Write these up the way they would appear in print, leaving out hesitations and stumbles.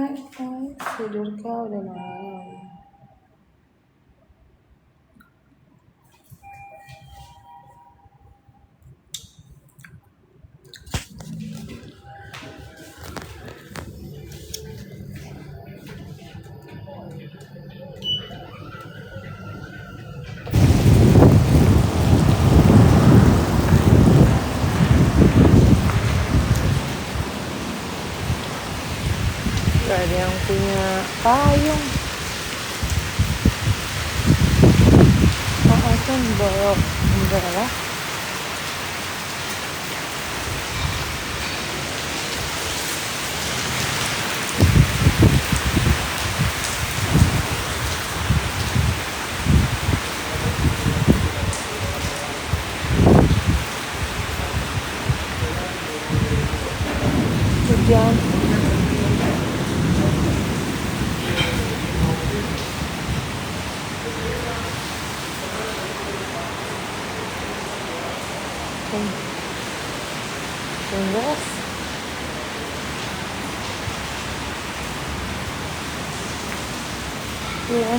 Hai, tidur kau udah malam. Gak ada yang punya payung. Kan bawa umbrella. Hujan. Terus iya,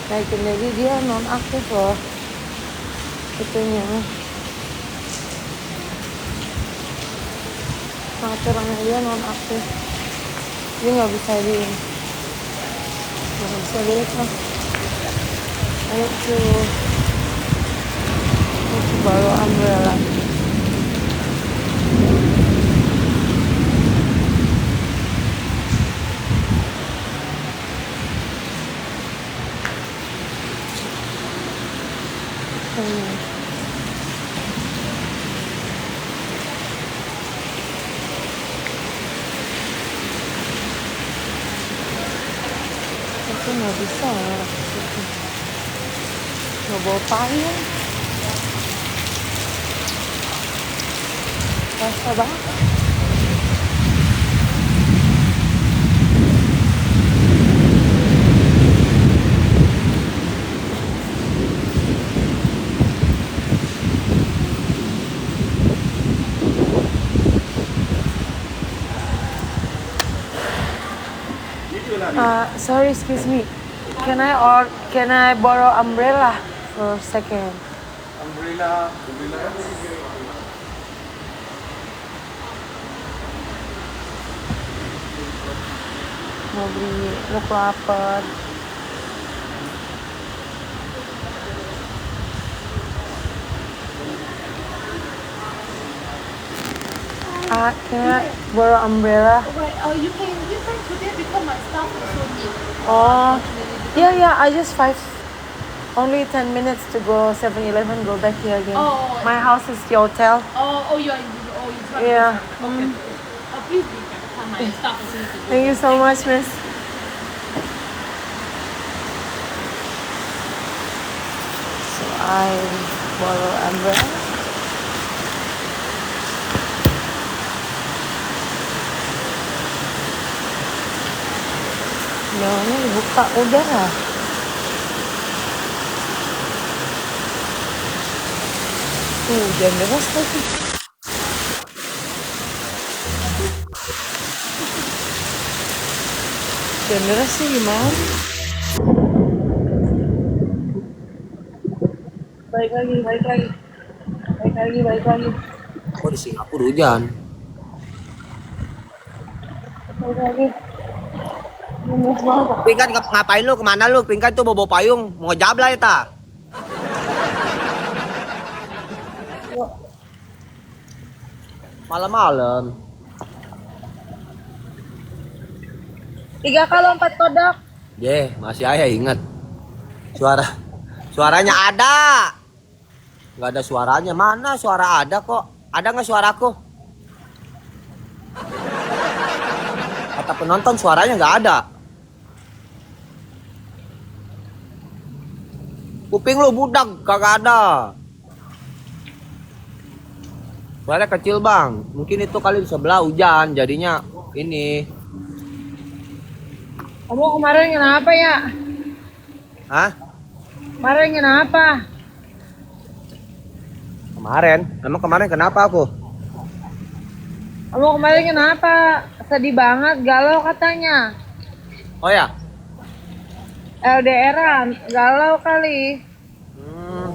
naikin lagi dia non aktif loh itunya, aturannya dia non aktif, dia nggak bisa lihat lah. Ayo tuh baru umbrella. Tapi nggak bisa nggak bawa payung, rasa banget. Sorry, excuse me. Can I borrow umbrella for a second? Umbrella. Mau beli look lapar. Can I borrow umbrella? You can today because my staff also need. Oh, yeah. I just only 10 minutes to go 7-Eleven, go back here again. Oh. My house is the hotel. You try. Yeah. Okay. Please be my staff also need to go. Thank you so much, miss. So I borrow umbrella. Jangan dibuka udara. Hujan deras lagi. Hujan deras sih gimana? Baik lagi. Kok di Singapura hujan? Baik lagi. Pingkan ngapain lu? Kemana lu? Pingkan tuh bawa payung. Mau ngejabla ya ta? Malam-malam. 3 kali 4 kodak. Masih ayah ingat. Suaranya ada. Nggak ada suaranya. Mana suara ada kok? Ada nggak suaraku? Kata penonton suaranya nggak ada. Kuping lu budak, kagak ada. Suaranya kecil bang. Mungkin itu kali di sebelah hujan, jadinya ini. Kamu kemarin kenapa ya? Hah? Kemarin kenapa? Kemarin? Emang kemarin kenapa aku? Kamu kemarin kenapa? sedih banget, galau katanya. Oh ya? LDRan, galau kali. Hmm.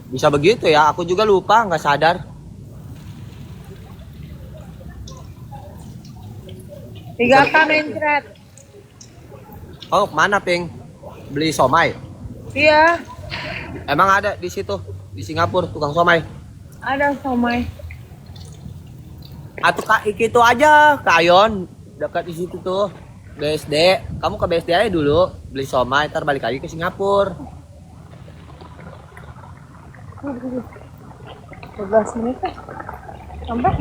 Bisa begitu ya, aku juga lupa, nggak sadar. 3K mencret. Oh, kemana, Ping? Beli somai? Iya, Emang ada di situ, di Singapura, tukang somai? ada somai. Atau Kak Iki itu aja, Kak Ayon, dekat di situ tuh. BSD, kamu ke BSD aja dulu, beli somai, ntar balik lagi ke Singapura. 12 menit kan? Sampai.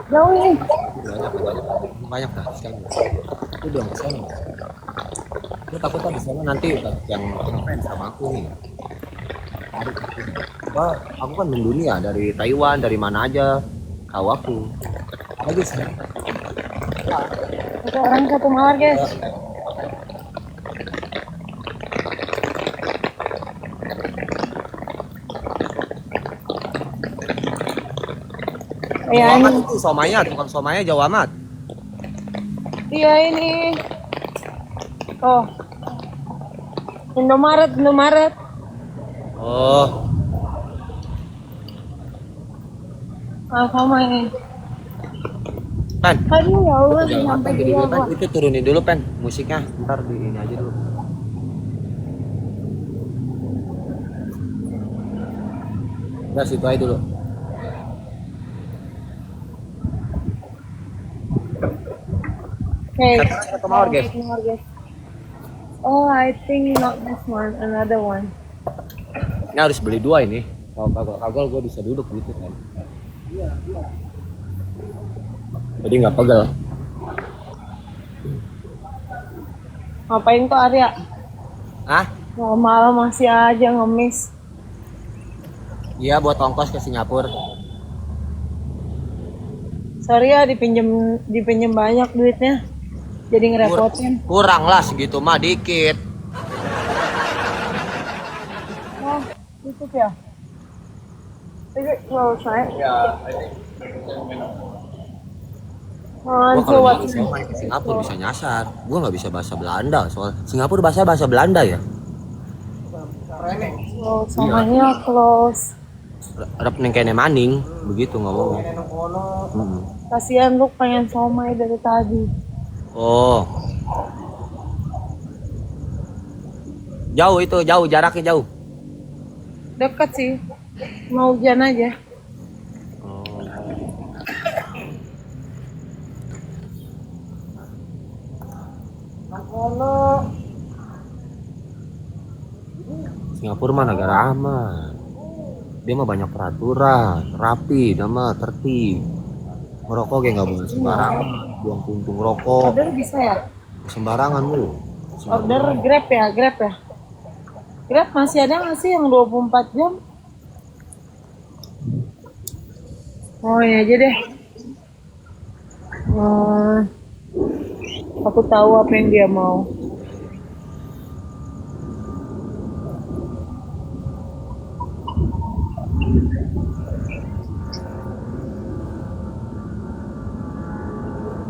Jauh ini. Banyak dah sekarang. Itu dong kesana. Lu takutnya di sana nanti yang ngefans sama aku nih. Wah, aku kan mendunia dari Taiwan, dari mana aja tahu aku. Lagi sih. Satu orang satu mawar guys. Jauh Ya amat ini. itu somanya, tukang somanya jauh amat. Iya ini. Oh. Indomaret, Indomaret. Oh, Ah, sama ini. Pen. Aduh ya Allah, Jangan sampai makan, dia Pen. gua. Itu turunin dulu, Pen. Musiknya ntar di ini aja dulu. Udah situ aja dulu. Okay. Satu mawar, guys. Mawar, guys. Oh, I think not this one, another one. Ini harus beli dua ini. Kalau kagak gue bisa duduk gitu kan. Jadi nggak pegel. Ngapain kok Arya? Ah? Malam masih aja ngemis. Iya, buat ongkos ke Singapura. Sorry ya, dipinjem banyak duitnya. Jadi ngerepotin. Kurang lah segitu mah dikit. Oh, tutup ya? Is it close, right? Gua Oh, so kalau what? beli somai ke Singapura bisa nyasar. Gua nggak bisa bahasa Belanda soal Singapura bahasa Belanda ya. Oh, somanya close. Rep neng kene maning begitu ngomongnya. Kasihan lu pengen somai dari tadi. Oh. Jauh itu, jauh jaraknya jauh. Deket sih. Mau hujan aja. Singapura mah negara aman. Dia mah banyak peraturan, rapi, dia mah tertib. Merokok kayak nggak boleh sembarangan, buang puntung rokok Order bisa ya? sembarangan lu. Order Grab ya, Grab ya. Grab masih ada nggak sih yang 24 jam? Oh ya aja deh. Aku tahu apa yang dia mau.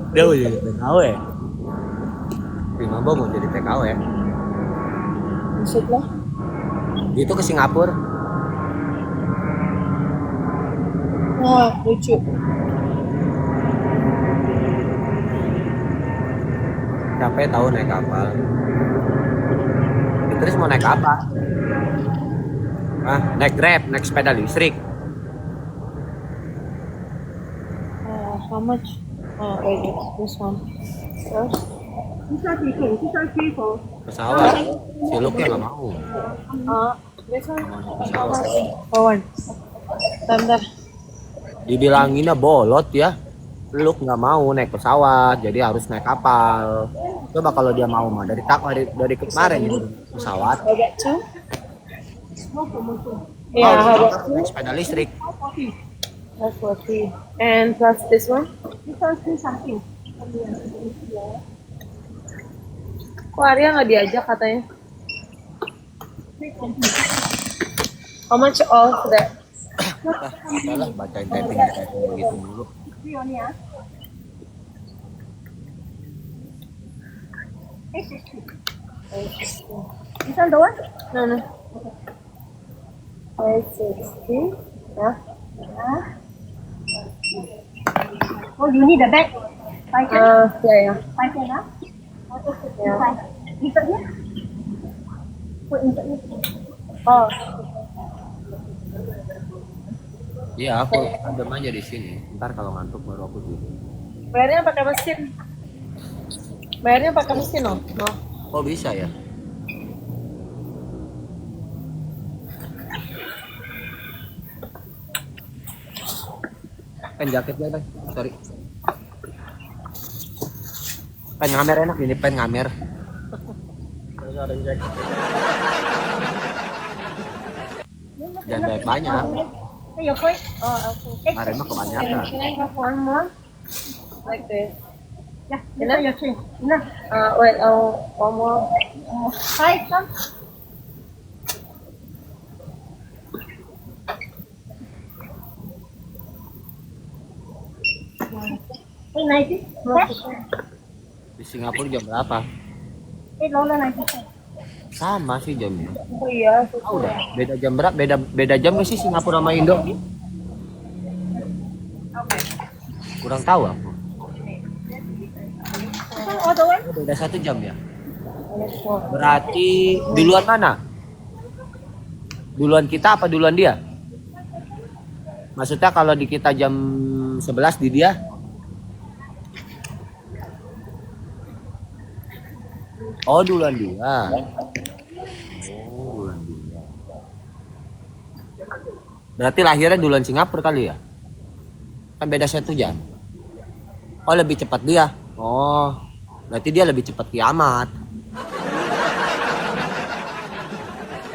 Dia mau jadi TKW. Prima mau jadi TKW. Maksudnya? Itu ke Singapura. Wah, lucu. Capek tahu naik kapal. Terus mau naik apa? Ah, naik Grab, naik sepeda listrik. How much? Oh, wait, this one. Terus? Pesawat. Si Luke nggak mau. This one? Pesawat. Oh, one. Bentar. Dibilanginnya bolot ya. Luke nggak mau naik pesawat, jadi harus naik kapal. Coba kalau dia mau mah dari kemarin ya, pesawat. I get two? Yeah, how about two? Naik sepeda listrik. That's 40. And plus this one? Kok Arya nggak diajak katanya? How much all for that? Salah bacain typing gitu dulu. This one the one? No, no. 560. Yeah. Oh, you need the bag. 5 cents. Yeah, yeah. 5 cents, huh? Yeah. Insert here. Put insert here. Oh, Iya, aku adem aja di sini. Ntar kalau ngantuk baru aku tidur. bayarnya pakai mesin. Bayarnya pakai mesin loh. No. Kok bisa ya? Pen jaketnya kan, sorry. Pen ngamer enak ini, pen ngamer. Jangan banyak. Hey, your point. Oh, okay. Kemarin mah kebanyakan. Can I have one more? Like this. Yeah, this one your tray. Enough. Wait, one more. Hi, come. Hey, 90. Cash. Di Singapura jam berapa? Hey, Lola, 90 cents. Sama sih jamnya. Oh iya, Oh, udah. Beda jam berapa? Beda jam nggak sih Singapura sama Indo? Kurang tahu aku. Oh, the one? Oh, beda 1 jam ya. Berarti duluan mana? Duluan kita apa duluan dia? Maksudnya kalau di kita jam 11 di dia? Oh, duluan dia. Oh, duluan dia. Berarti lahirnya duluan Singapura kali ya? Kan beda 1 jam. Oh, lebih cepat dia. Oh, berarti dia lebih cepat kiamat.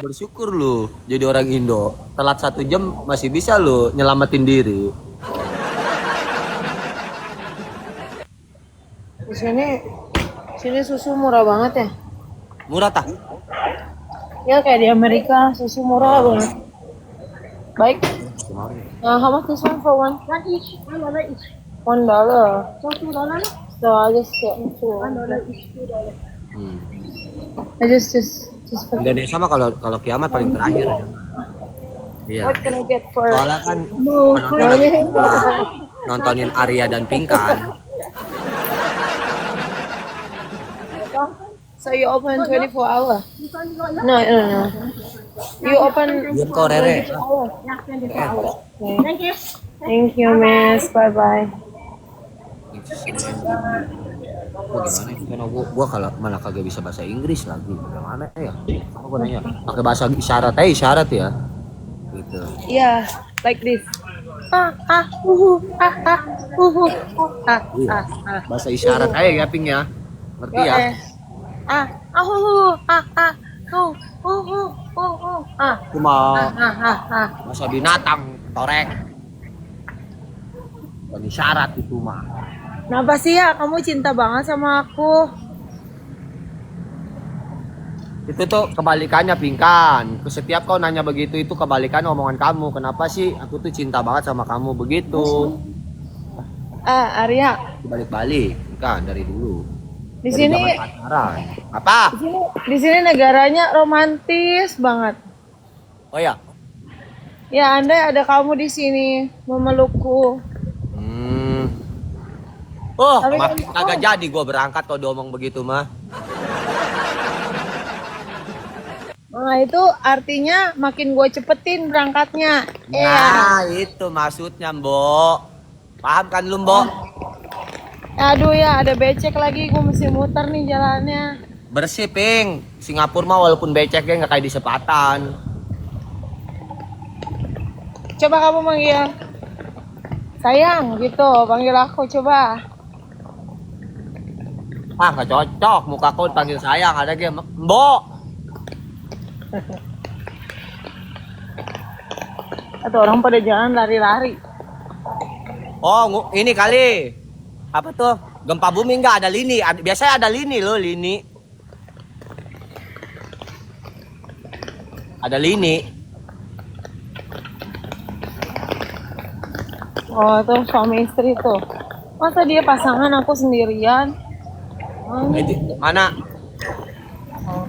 Bersyukur lu jadi orang Indo. Telat 1 jam masih bisa lu nyelamatin diri. Di sini susu murah banget ya. Murah tak? Ya kayak di Amerika susu murah banget. Baik. Kemarin. How much this one for one? One each. $1 each. $1. So $2, no? So I just get two. $1 each, $2. I just Indonesia mah kalau kiamat paling terakhir. Iya. what can I get for? Soalnya kan nontonin Arya dan Pinkan. So you open 24 hour? This one you got enough? No, no, no. You open Diam kok Rere. 24 hour. Yeah, 24 hours. Okay. Thank you. Thank you, miss. Bye bye. Gimana itu kan gua kalau malah kagak bisa bahasa Inggris lagi. Gimana ya? Aku nanya. Pakai bahasa isyarat ya. Gitu. Yeah, like this. Bahasa isyarat aja ya Ping ya. Ngerti ya? Cuma bahasa binatang, torek. Bukan isyarat itu mah. Kenapa sih ya kamu cinta banget sama aku? Itu tuh kebalikannya Pingkan. Setiap kau nanya begitu itu kebalikan omongan kamu. Kenapa sih aku tuh cinta banget sama kamu begitu? Arya, Balik-balik kan dari dulu. di Dari sini zaman pacaran. Apa? di sini negaranya romantis banget. Oh ya. Ya, andai ada kamu di sini memelukku. Oh, Tapi makin kagak jadi gua berangkat kalau diomong begitu mah. Nah, itu artinya makin gue cepetin berangkatnya. Nah, itu maksudnya, Mbok. Paham kan lu, Mbok? Aduh ya, ada becek lagi. Gue mesti muter nih jalannya. Bersih, Ping. Singapura mah walaupun beceknya nggak kayak di sepatan. Coba kamu manggil sayang gitu. Panggil aku coba. Ah, nggak cocok. Muka kau panggil sayang. Ada game. Mbok. Atau orang pada jalan lari-lari. Oh, ini kali. Apa tuh? Gempa bumi nggak ada lini. Biasanya ada lini loh, lini. Ada Lini. Oh, itu suami istri tuh. Masa dia pasangan, aku sendirian? Oh, Itu mana? oh.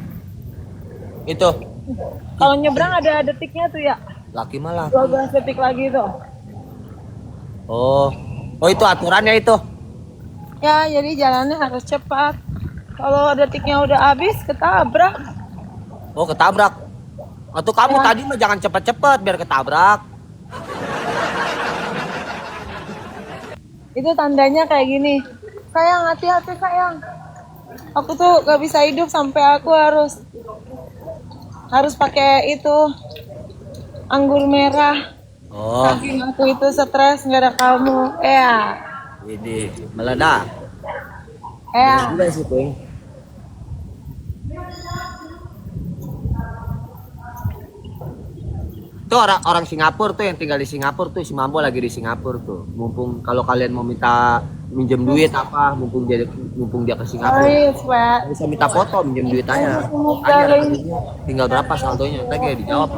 Itu Kalau nyebrang ada detiknya tuh ya. laki malah. 12 detik lagi tuh. Oh, oh itu aturannya itu. Ya, jadi jalannya harus cepat. Kalau detiknya udah habis, ketabrak. Oh ketabrak. Atau kamu Ya. tadi mah jangan cepet-cepet biar ketabrak. Itu tandanya kayak gini. Sayang, hati-hati sayang. Aku tuh gak bisa hidup sampai aku harus pakai itu anggur merah. Oh, Saking aku itu stres nggak ada kamu. Ya, ini meledak. ya. Juga sih, Peng. Tuh orang Singapura tuh yang tinggal di Singapura tuh si Mambo lagi di Singapura tuh. Mumpung kalau kalian mau minta minjem duit apa, mumpung dia ke Oh, Singapura. it's wet. Bisa minta foto minjem duit aja. Tanya tinggal berapa saldonya. Tadi kayak dijawab.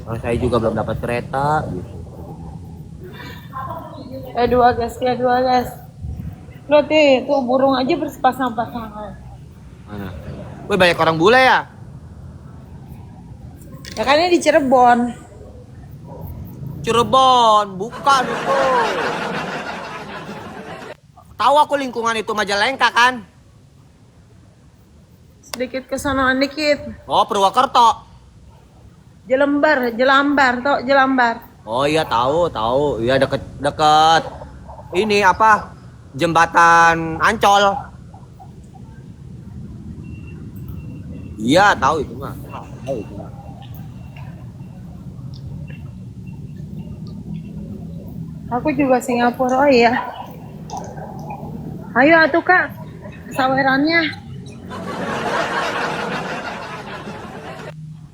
Orang saya juga belum dapat kereta gitu. Dua guys, dua guys. Lihat deh, tuh burung aja bersepasang-pasangan. Mana? Wih banyak orang bule ya? Ya kan ini di Cirebon. Cirebon, bukan itu. Tahu aku lingkungan itu Majalengka kan? Sedikit kesonoan dikit. Oh, Purwokerto. Jelambar, toh Jelambar. Oh iya tahu. Iya deket ini apa? Jembatan Ancol. Iya, tahu itu mah. Tahu itu mah. Aku juga Singapura, oh iya. Ayo atuh kak, sawerannya.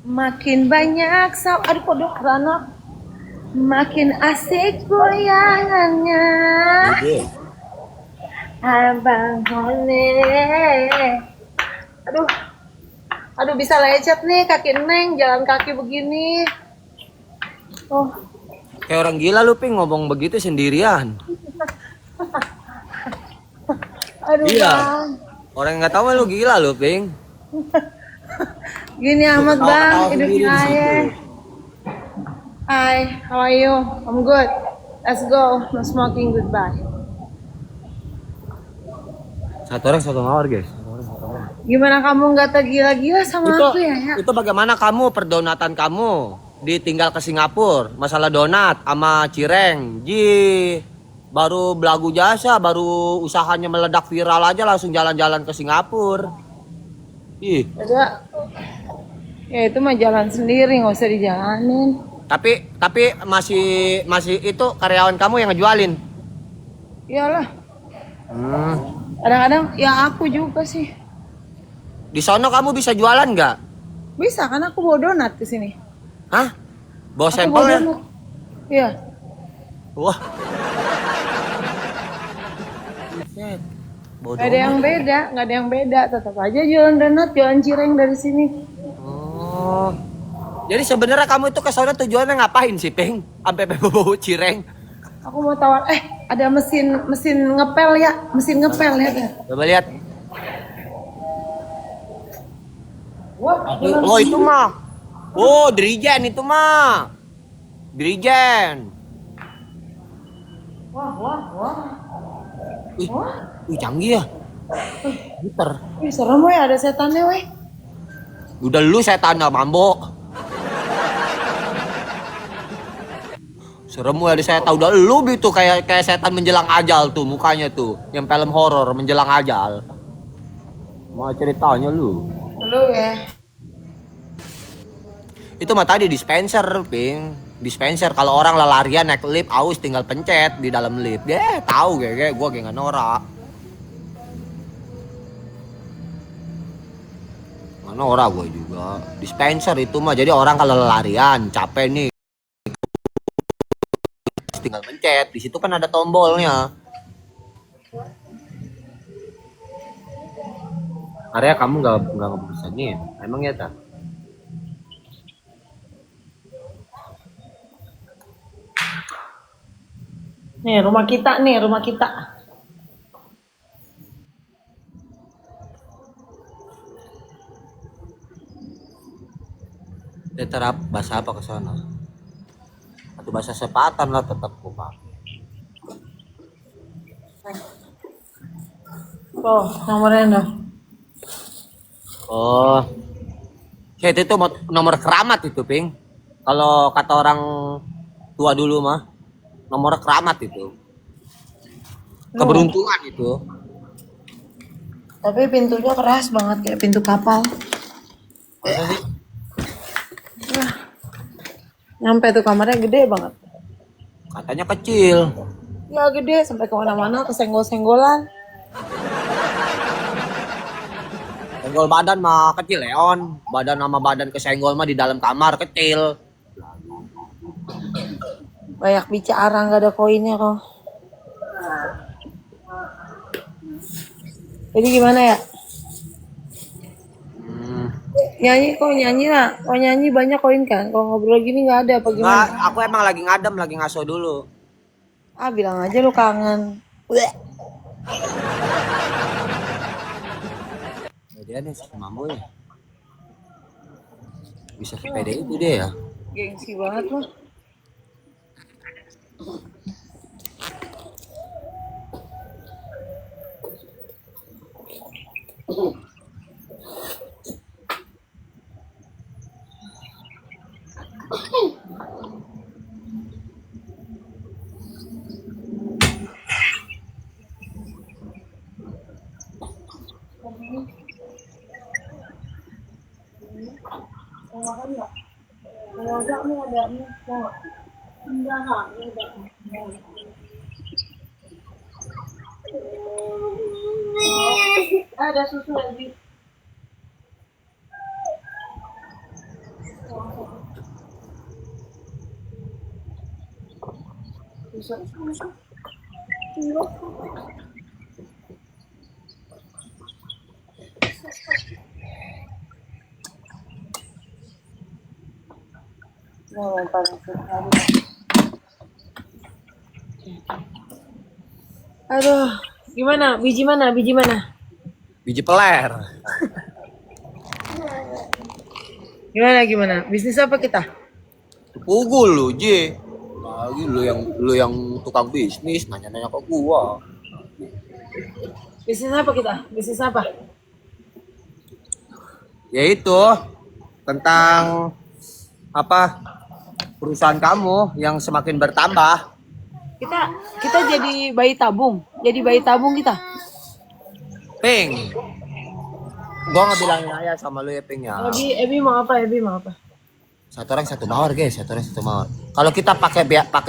Makin banyak aduh kodok kerana. Makin asik goyangannya. Iya. Abang Hone. Aduh bisa lecet nih kaki Neng, jalan kaki begini. Oh, Kayak orang gila lu Ping ngomong begitu sendirian. aduh Iya. bang. Orang yang nggak tahu lu gila lu Ping. Gini amat bang, Tahu hidup sendiri di situ. saya. Hi, how are you? I'm good. Let's go. No smoking, goodbye. Satu orang satu mawar guys. Gimana kamu nggak tergila-gila sama aku ya? Itu bagaimana kamu perdonatan kamu ditinggal ke Singapura masalah donat sama cireng baru belagu jasa baru usahanya meledak viral aja langsung jalan-jalan ke Singapura. Ih, Ya itu mah jalan sendiri, nggak usah dijalanin. tapi masih itu karyawan kamu yang ngejualin. Iyalah, Hmm. kadang-kadang ya aku juga sih. Di sono kamu bisa jualan nggak? Bisa kan aku bawa donat ke sini. Hah? Bawa Aku bawa sampelnya? donat. Iya. Wah. Buset. Bawa Gak ada yang beda, nggak ada yang beda. Tetap aja jualan donat, jualan cireng dari sini. Oh. Jadi sebenarnya kamu itu ke sana tujuannya ngapain sih, Peng? Sampai bau cireng. Aku mau tawar, ada mesin ngepel ya, ya. Coba lihat. Wah, Oh, itu mah. Oh, dirijen itu mah. Dirijen. wah. Wih, canggih ya. Gitar. Ih, serem weh, ada setannya weh. Udah lu setan dah, Mambo. Serem ya, saya tahu udah lu gitu kayak setan menjelang ajal tuh mukanya tuh, yang film horor menjelang ajal. Mau ceritanya lu. Lu ya. Itu mah tadi dispenser, Ping. Dispenser kalau orang lelarian naik lift aus tinggal pencet di dalam lift. Dia tahu kayak gua kayak nggak norak. Nggak norak gua juga. Dispenser itu mah jadi orang kalau lelarian capek nih tinggal pencet. Di situ kan ada tombolnya. Area kamu nggak bisa nih, emang ya tak? Nih rumah kita nih, rumah kita. Dia terap bahasa apa ke sana? Atau bahasa sepatan lah tetap gua pakai. Oh, nomornya dah. Oh, itu tuh nomor keramat itu, Ping. Kalau kata orang tua dulu mah, nomor keramat itu. Keberuntungan itu. Tapi pintunya keras banget kayak pintu kapal. Masa sih? Nyampe tuh kamarnya gede banget. Katanya kecil. Ya gede sampai kemana-mana kesenggol-senggolan. Senggol badan mah kecil, Leon. Badan sama badan kesenggol mah di dalam kamar kecil. Banyak bicara nggak ada koinnya kok. Jadi gimana ya? Nyanyi kok nyanyi lah. Kok nyanyi banyak koin kan? Kalau ngobrol gini nggak ada apa Nggak, gimana? aku emang lagi ngadem, lagi ngaso dulu. Ah bilang aja lu kangen. Bleh. Dia nih si Mambo ya. Bisa sepede itu dia ya. Gengsi banget lu. Ada susu lagi. Aduh, gimana? Biji mana? Biji mana? Biji peler. Gimana? Bisnis apa kita? Pukul lu, Ji. Lagi lu yang tukang bisnis nanya-nanya ke gua. Bisnis apa kita? Bisnis apa? Yaitu tentang apa perusahaan kamu yang semakin bertambah. Kita jadi bayi tabung. Jadi bayi tabung kita. Ping. Gua nggak bilangin aja sama lu ya, Ping ya. Ebi mau apa? Satu orang satu mawar, guys. Satu orang satu mawar. Kalau kita pakai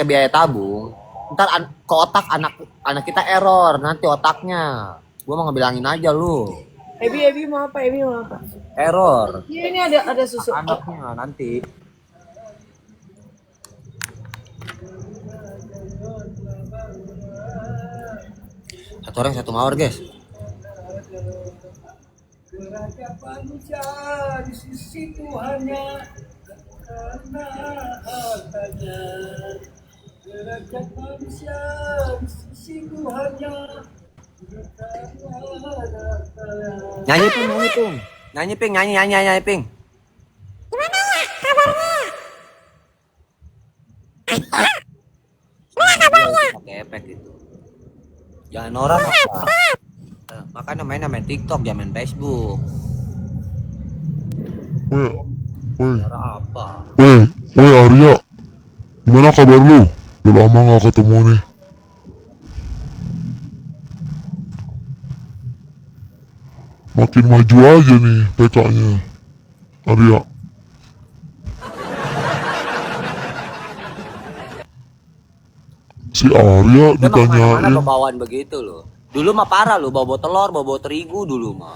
biaya tabung, ntar ke otak anak kita error nanti otaknya. Gua mau ngebilangin aja lu. Ebi mau apa? Error. Iya ini ada susu. Anaknya nanti. Satu orang satu mawar, guys. Derajat manusia di sisi Tuhannya karena hartanya. Derajat manusia di sisi Tuhannya karena hartanya. Nyanyi Ping. Nyanyi Ping. Gimana ya kabarnya? Pakai efek gitu. Jangan norak apa. Makanya main TikTok, jangan main Facebook. Norak apa? Woi Arya, gimana kabar lu? Udah lama gak ketemu nih. Makin maju aja nih PK-nya, Arya. Si Arya Dia mah kemana-mana ditanyain, bawaan begitu loh. Dulu mah parah loh, bawa telur, bawa terigu dulu mah.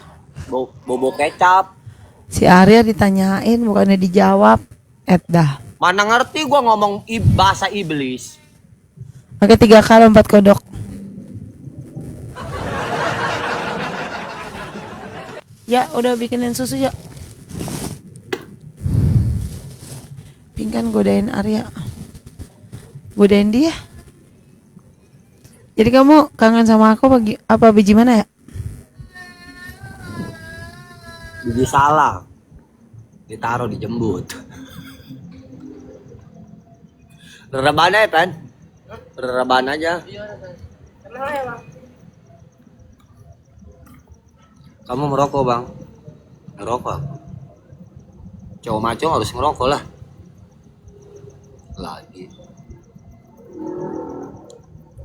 Bawa kecap. Si Arya ditanyain bukannya dijawab. Dah. Mana ngerti gua ngomong bahasa iblis. Pakai 3 kali 4 kodok. Ya udah bikinin susu ya. Pingkan godain Arya. Godain dia. Jadi kamu kangen sama aku apa biji mana ya? Biji salah. Ditaruh di jembut. Rebahan aja, Pen. Rebahan aja. Kamu merokok, Bang? Ngerokok. Cowok maco harus ngerokok lah. Lagi.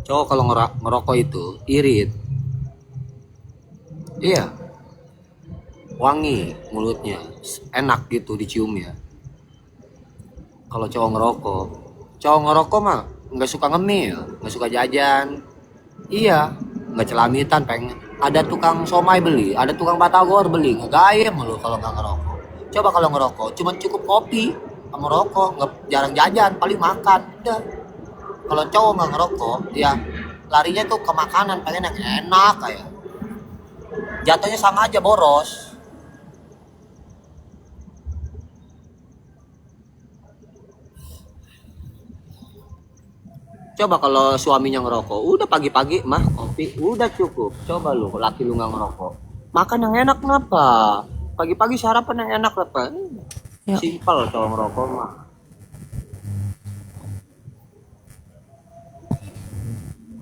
Cowok kalau ngerokok itu irit. Iya. Wangi mulutnya, enak gitu diciumnya. Kalau cowok ngerokok mah nggak suka ngemil, nggak suka jajan. Iya, nggak celamitan pengen. Ada tukang somai beli, ada tukang batagor beli, ngegayem lu kalau nggak ngerokok. Coba kalau ngerokok, cuma cukup kopi sama rokok, nggak jarang jajan, paling makan. Udah. Kalau cowok nggak ngerokok, ya larinya tuh ke makanan, pengen yang enak kayak. Jatuhnya sama aja boros. Coba kalau suaminya ngerokok, udah pagi-pagi mah kopi, udah cukup. Coba lu, laki lu nggak ngerokok, makan yang enak kenapa? Pagi-pagi sarapan yang enak apa? Ya. Simpel cowok ngerokok mah.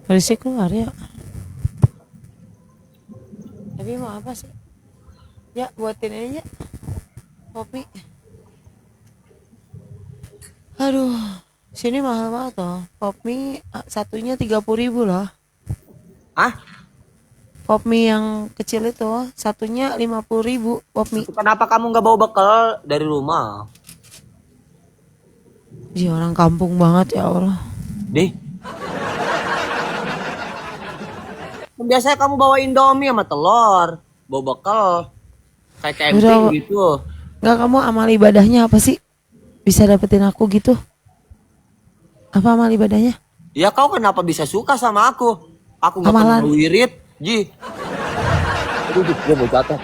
Berisik keluar ya. Tapi mau apa sih? Ya buatin aja kopi. Aduh, sini mahal banget loh. Kopi satunya 30.000 loh. Ah? Pop mie yang kecil itu satunya 50.000 pop mie. Kenapa kamu nggak bawa bekal dari rumah? Ih, orang kampung banget ya Allah. Deh. Biasanya kamu bawa Indomie sama telur, bawa bekal kayak camping Udah. gitu. Enggak, kamu amal ibadahnya apa sih? Bisa dapetin aku gitu? Apa amal ibadahnya? Ya kau kenapa bisa suka sama aku? Aku nggak Amalan. pernah wirid, Ji. Aduh, gue mau jatuh.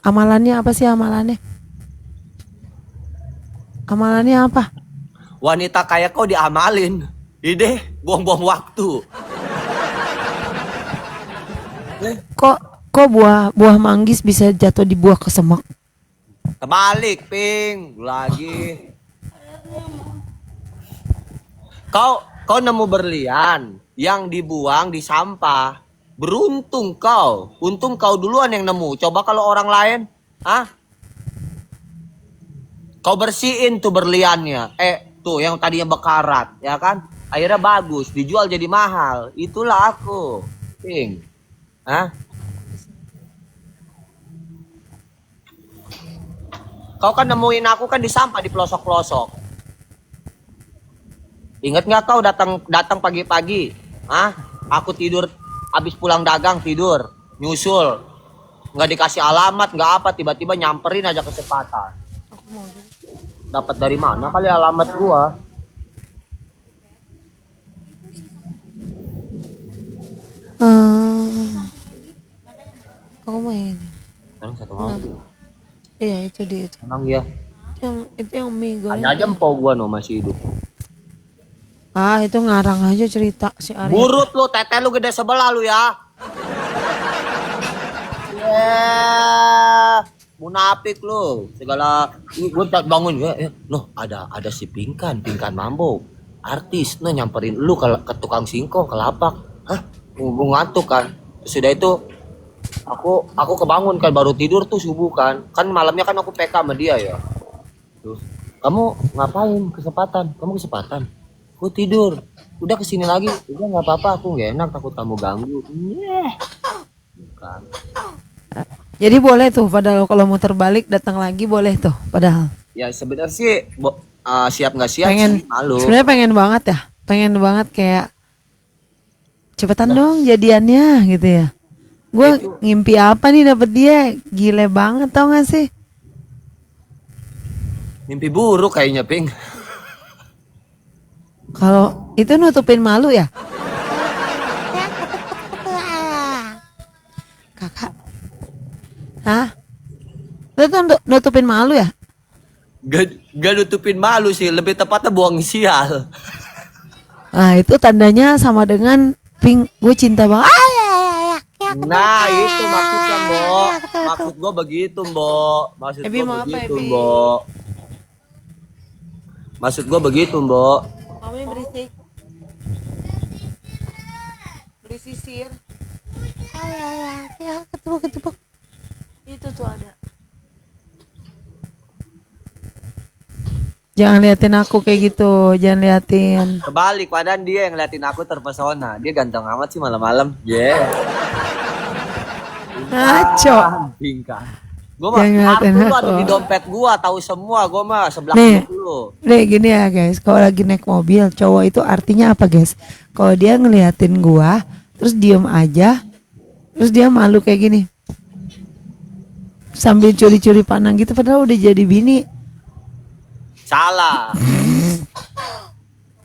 Amalannya apa sih amalannya? Amalannya apa? Wanita kayak kau diamalin. Ide, buang-buang waktu. Kok buah manggis bisa jatuh di buah kesemak? Kebalik, Ping. Lagi. Kau nemu berlian yang dibuang di sampah. Beruntung kau. Untung kau duluan yang nemu. Coba kalau orang lain, ah? Kau bersihin tuh berliannya. Tuh yang tadinya bekarat, ya kan? Akhirnya bagus, dijual jadi mahal. Itulah aku, Ping. Hah? Kau kan nemuin aku kan di sampah di pelosok-pelosok. Ingat nggak kau datang pagi-pagi? Hah? Aku tidur habis pulang dagang tidur, nyusul. Nggak dikasih alamat, nggak apa, tiba-tiba nyamperin aja kecepatan. Dapat dari mana kali alamat gua? Aku mau ini. Sekarang satu mobil. Iya itu dia itu. Emang ya. Itu yang mie goreng. Ada aja empau gua no masih hidup. Ah itu ngarang aja cerita si Arya. Burut lu, tete lu gede sebelah lu ya. Munafik lu. Segala gua bangun ya. Loh, ada si Pingkan Mambo. Artis no nyamperin lu ke tukang singkong ke lapak. Hah? Gua ngantuk kan. Sudah itu aku kebangun kan baru tidur tuh subuh kan. Kan malamnya kan aku PK sama dia ya. Terus, kamu ngapain Kamu kesempatan? Aku tidur. Udah kesini lagi. Udah nggak apa-apa, aku nggak enak takut kamu ganggu. Bukan. Jadi boleh tuh padahal kalau mau terbalik datang lagi boleh tuh padahal. Ya sebenarnya sih siap nggak siap Pengen sih malu. sebenarnya pengen banget ya. Pengen banget kayak cepetan dong jadiannya gitu ya. Gue ngimpi apa nih dapet dia, gile banget tau gak sih? Mimpi buruk kayaknya, Ping. Kalau itu nutupin malu ya? Kakak, hah? Itu tuh nutupin malu ya? Gak nutupin malu sih, lebih tepatnya buang sial. Nah itu tandanya sama dengan pink, gue cinta banget. Nah itu maksudnya Mbok. Maksud gue begitu Mbok. Maksud Ebi gue mau apa, begitu Ebi? Mbok. Maksud gue begitu Mbok. Mami berisik. Berisisir. Ya, ketepuk. Itu tuh ada. Jangan liatin aku kayak gitu, jangan liatin. Kebalik, padahal dia yang ngeliatin aku terpesona. Dia ganteng amat sih malam-malam. Yeah. Ngaco. Bingkai. Gue mah Jangan ngeliatin kartu lu aku. ada di dompet gua, tahu semua. Gue mah sebelah Nih. dulu. Nih gini ya guys, kalau lagi naik mobil cowok itu artinya apa guys? Kalau dia ngeliatin gua, terus diem aja, terus dia malu kayak gini, sambil curi-curi pandang gitu, padahal udah jadi bini. Salah.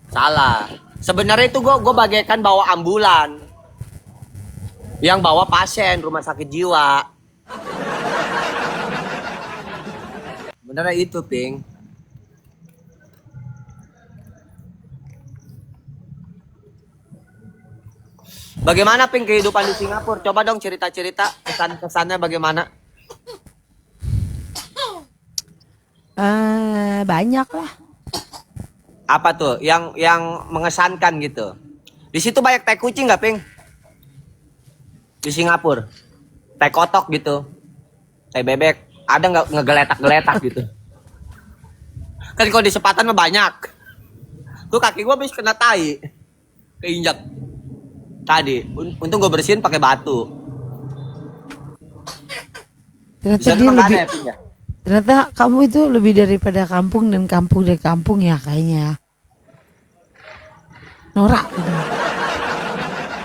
Salah. Sebenarnya itu gue bagaikan bawa ambulan. Yang bawa pasien rumah sakit jiwa. Benernya itu, Ping. Bagaimana, Ping, kehidupan di Singapura? Coba dong cerita-cerita kesan-kesannya bagaimana? Banyak lah. Apa tuh yang mengesankan gitu? Di situ banyak tai kucing nggak, Ping? Di Singapura, tai kotok gitu, tai bebek, ada nggak ngegeletak-geletak gitu? Kan kalau di sepatan mah banyak. Tuh kaki gua habis kena tai, keinjak. Tadi, untung gue bersihin pakai batu. Ternyata Bisa dia makan lebih, ya, Ping ya? ternyata kamu itu lebih daripada kampung dan kampung dari kampung ya kayaknya. Norak gitu.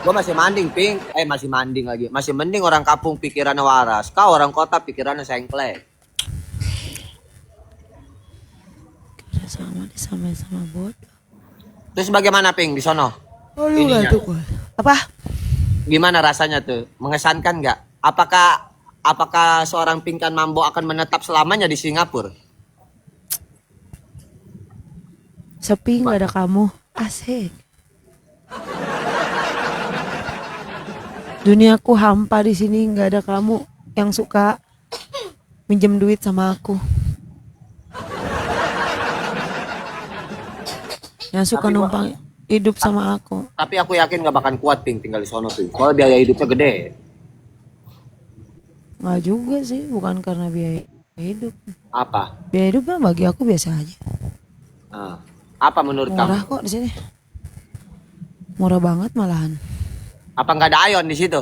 Gue masih manding, Ping. Masih manding lagi. Masih mending orang kampung pikirannya waras. Kau orang kota pikirannya sengklek. Sama bodoh. Terus bagaimana, Ping, di sono? Oh lu Ininya. nggak tuh apa? Gimana rasanya tuh? Mengesankan nggak? Apakah seorang Pinkan Mambo akan menetap selamanya di Singapura? Sepi nggak ada kamu, asik. Duniaku hampa di sini, nggak ada kamu yang suka minjem duit sama aku. Yang suka Tapi gua- numpang hidup sama aku. Tapi aku yakin nggak bakal kuat, Ping, tinggal di sono, Ping. Soalnya biaya hidupnya gede. Nggak juga sih, bukan karena biaya hidup. Apa? Biaya hidup kan bagi aku biasa aja. Nah, apa menurut Murah kamu? kok di sini. Murah banget malahan. Apa nggak ada Ayon di situ?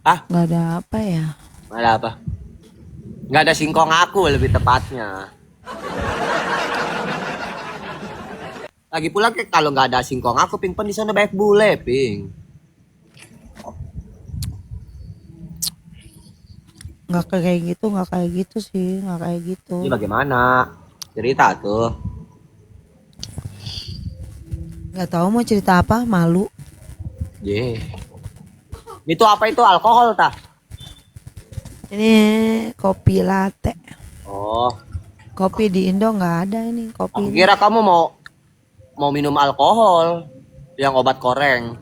Ah, Nggak ada apa ya? nggak ada apa? Nggak ada singkong aku lebih tepatnya. Lagi pula kalau nggak ada singkong aku, Ping, di sana banyak bule, Ping. Nggak kayak gitu sih, nggak kayak gitu. Ini bagaimana? Cerita tuh. Nggak tahu mau cerita apa, malu. Ye. Itu apa itu alkohol tah? Ini kopi latte. Oh, Kopi di Indo nggak ada ini aku kopi. kira kamu mau minum alkohol yang obat koreng.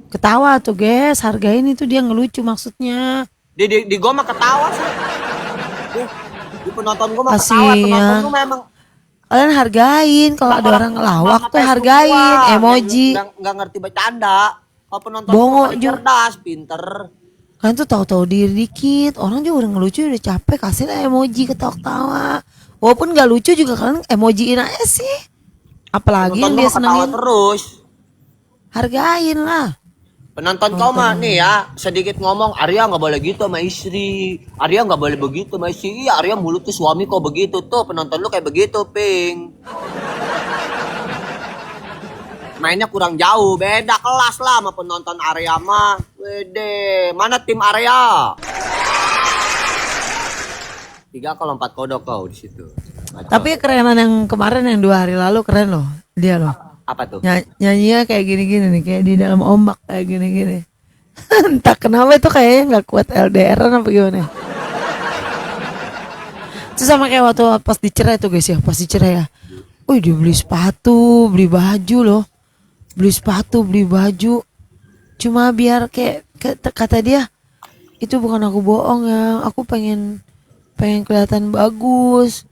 Ketawa tuh guys, hargain itu dia ngelucu maksudnya. Di gua mah ketawa sih. Di penonton gua mah ketawa, Kasian. penonton gua memang Kalian hargain, kalau ada orang ngelawak tuh hargain, emoji. Nggak ngerti bercanda. Kalau penonton Bongo gua juga. cerdas, pinter. Kalian tuh tahu-tahu diri dikit, orang juga udah ngelucu udah capek, kasih lah emoji ketawa-tawa. Walaupun nggak lucu juga kalian emojiin aja sih. Apalagi yang Penonton dia gua mah ketawa senengin, terus. hargain lah. Penonton kau mah nih ya, sedikit ngomong, Arya nggak boleh gitu sama istri, Arya nggak boleh begitu sama istri. Iya, Arya mulutnya suami kok begitu tuh, penonton lu kayak begitu, Ping. Mainnya kurang jauh, beda kelas lah sama penonton Arya mah. Wede, mana tim Arya? 3 kalau 4 kodok kau di situ. Ngaco. Tapi kerenan yang kemarin yang 2 hari lalu keren loh, dia loh. Apa tuh? Nyanyinya kayak gini-gini nih, kayak di dalam ombak kayak gini-gini. Entah kenapa itu kayaknya nggak kuat LDR apa gimana. Itu sama kayak waktu pas dicerai tuh guys ya, pas dicerai ya. Wih dia beli sepatu, beli baju loh. Beli sepatu, beli baju. Cuma biar kayak kata dia, itu bukan aku bohong ya, aku pengen kelihatan bagus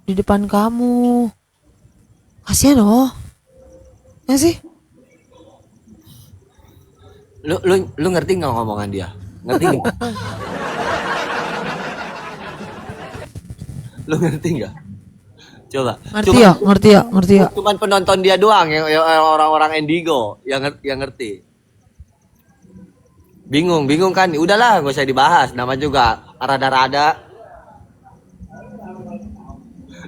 di depan kamu. Kasihan loh. Ya sih? Lu ngerti nggak ngomongan dia? Ngerti nggak? Lu ngerti nggak? Coba. Ngerti ya. Cuman penonton dia doang yang orang-orang Indigo yang ngerti. Bingung kan? Udahlah, gak usah dibahas. Nama juga rada-rada.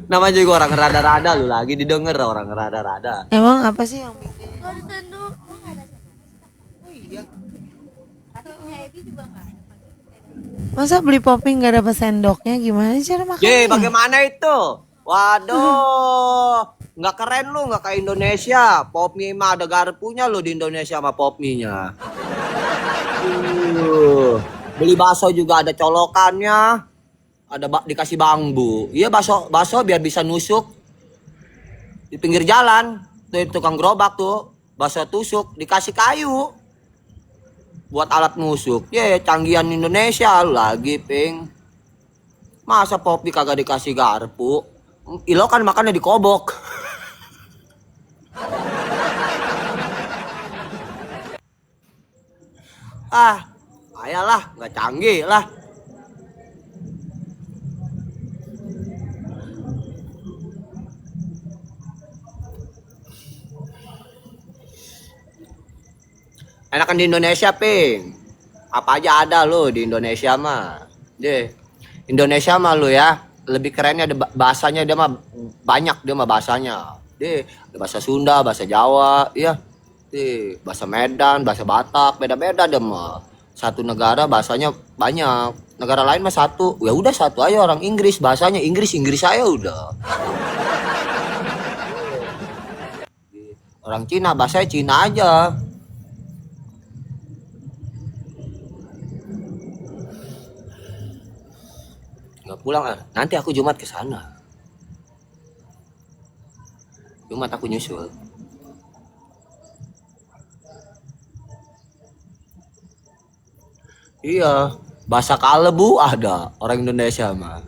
Nama juga orang rada-rada lu lagi didengar orang rada-rada. Emang apa sih yang bikin? Masa beli popping gak dapet sendoknya? Gimana cara makannya? Bagaimana itu? Waduh, nggak keren lu, nggak kayak Indonesia. Pop mie mah ada garpunya lu di Indonesia sama pop mie-nya. Beli bakso juga ada colokannya, ada dikasih bambu. Iya bakso biar bisa nusuk di pinggir jalan. Tuh tukang gerobak tuh, bakso tusuk dikasih kayu buat alat nusuk. Canggihan Indonesia lu lagi, Ping. Masa pop mie kagak dikasih garpu? Ilo kan makannya di kobok. Ayalah, nggak canggih lah. Enakan di Indonesia, Ping. Apa aja ada lo di Indonesia mah. Indonesia mah lo ya. Lebih kerennya ada bahasanya, dia mah banyak bahasanya. Ada bahasa Sunda, bahasa Jawa, iya. Bahasa Medan, bahasa Batak, beda-beda deh mah. Satu negara bahasanya banyak, negara lain mah satu. Ya udah satu aja, orang Inggris bahasanya Inggris saya udah. Orang Cina bahasanya Cina aja. Nggak pulang, nanti aku Jumat ke sana. Jumat aku nyusul. Iya, bahasa Kalebu ada orang Indonesia mah.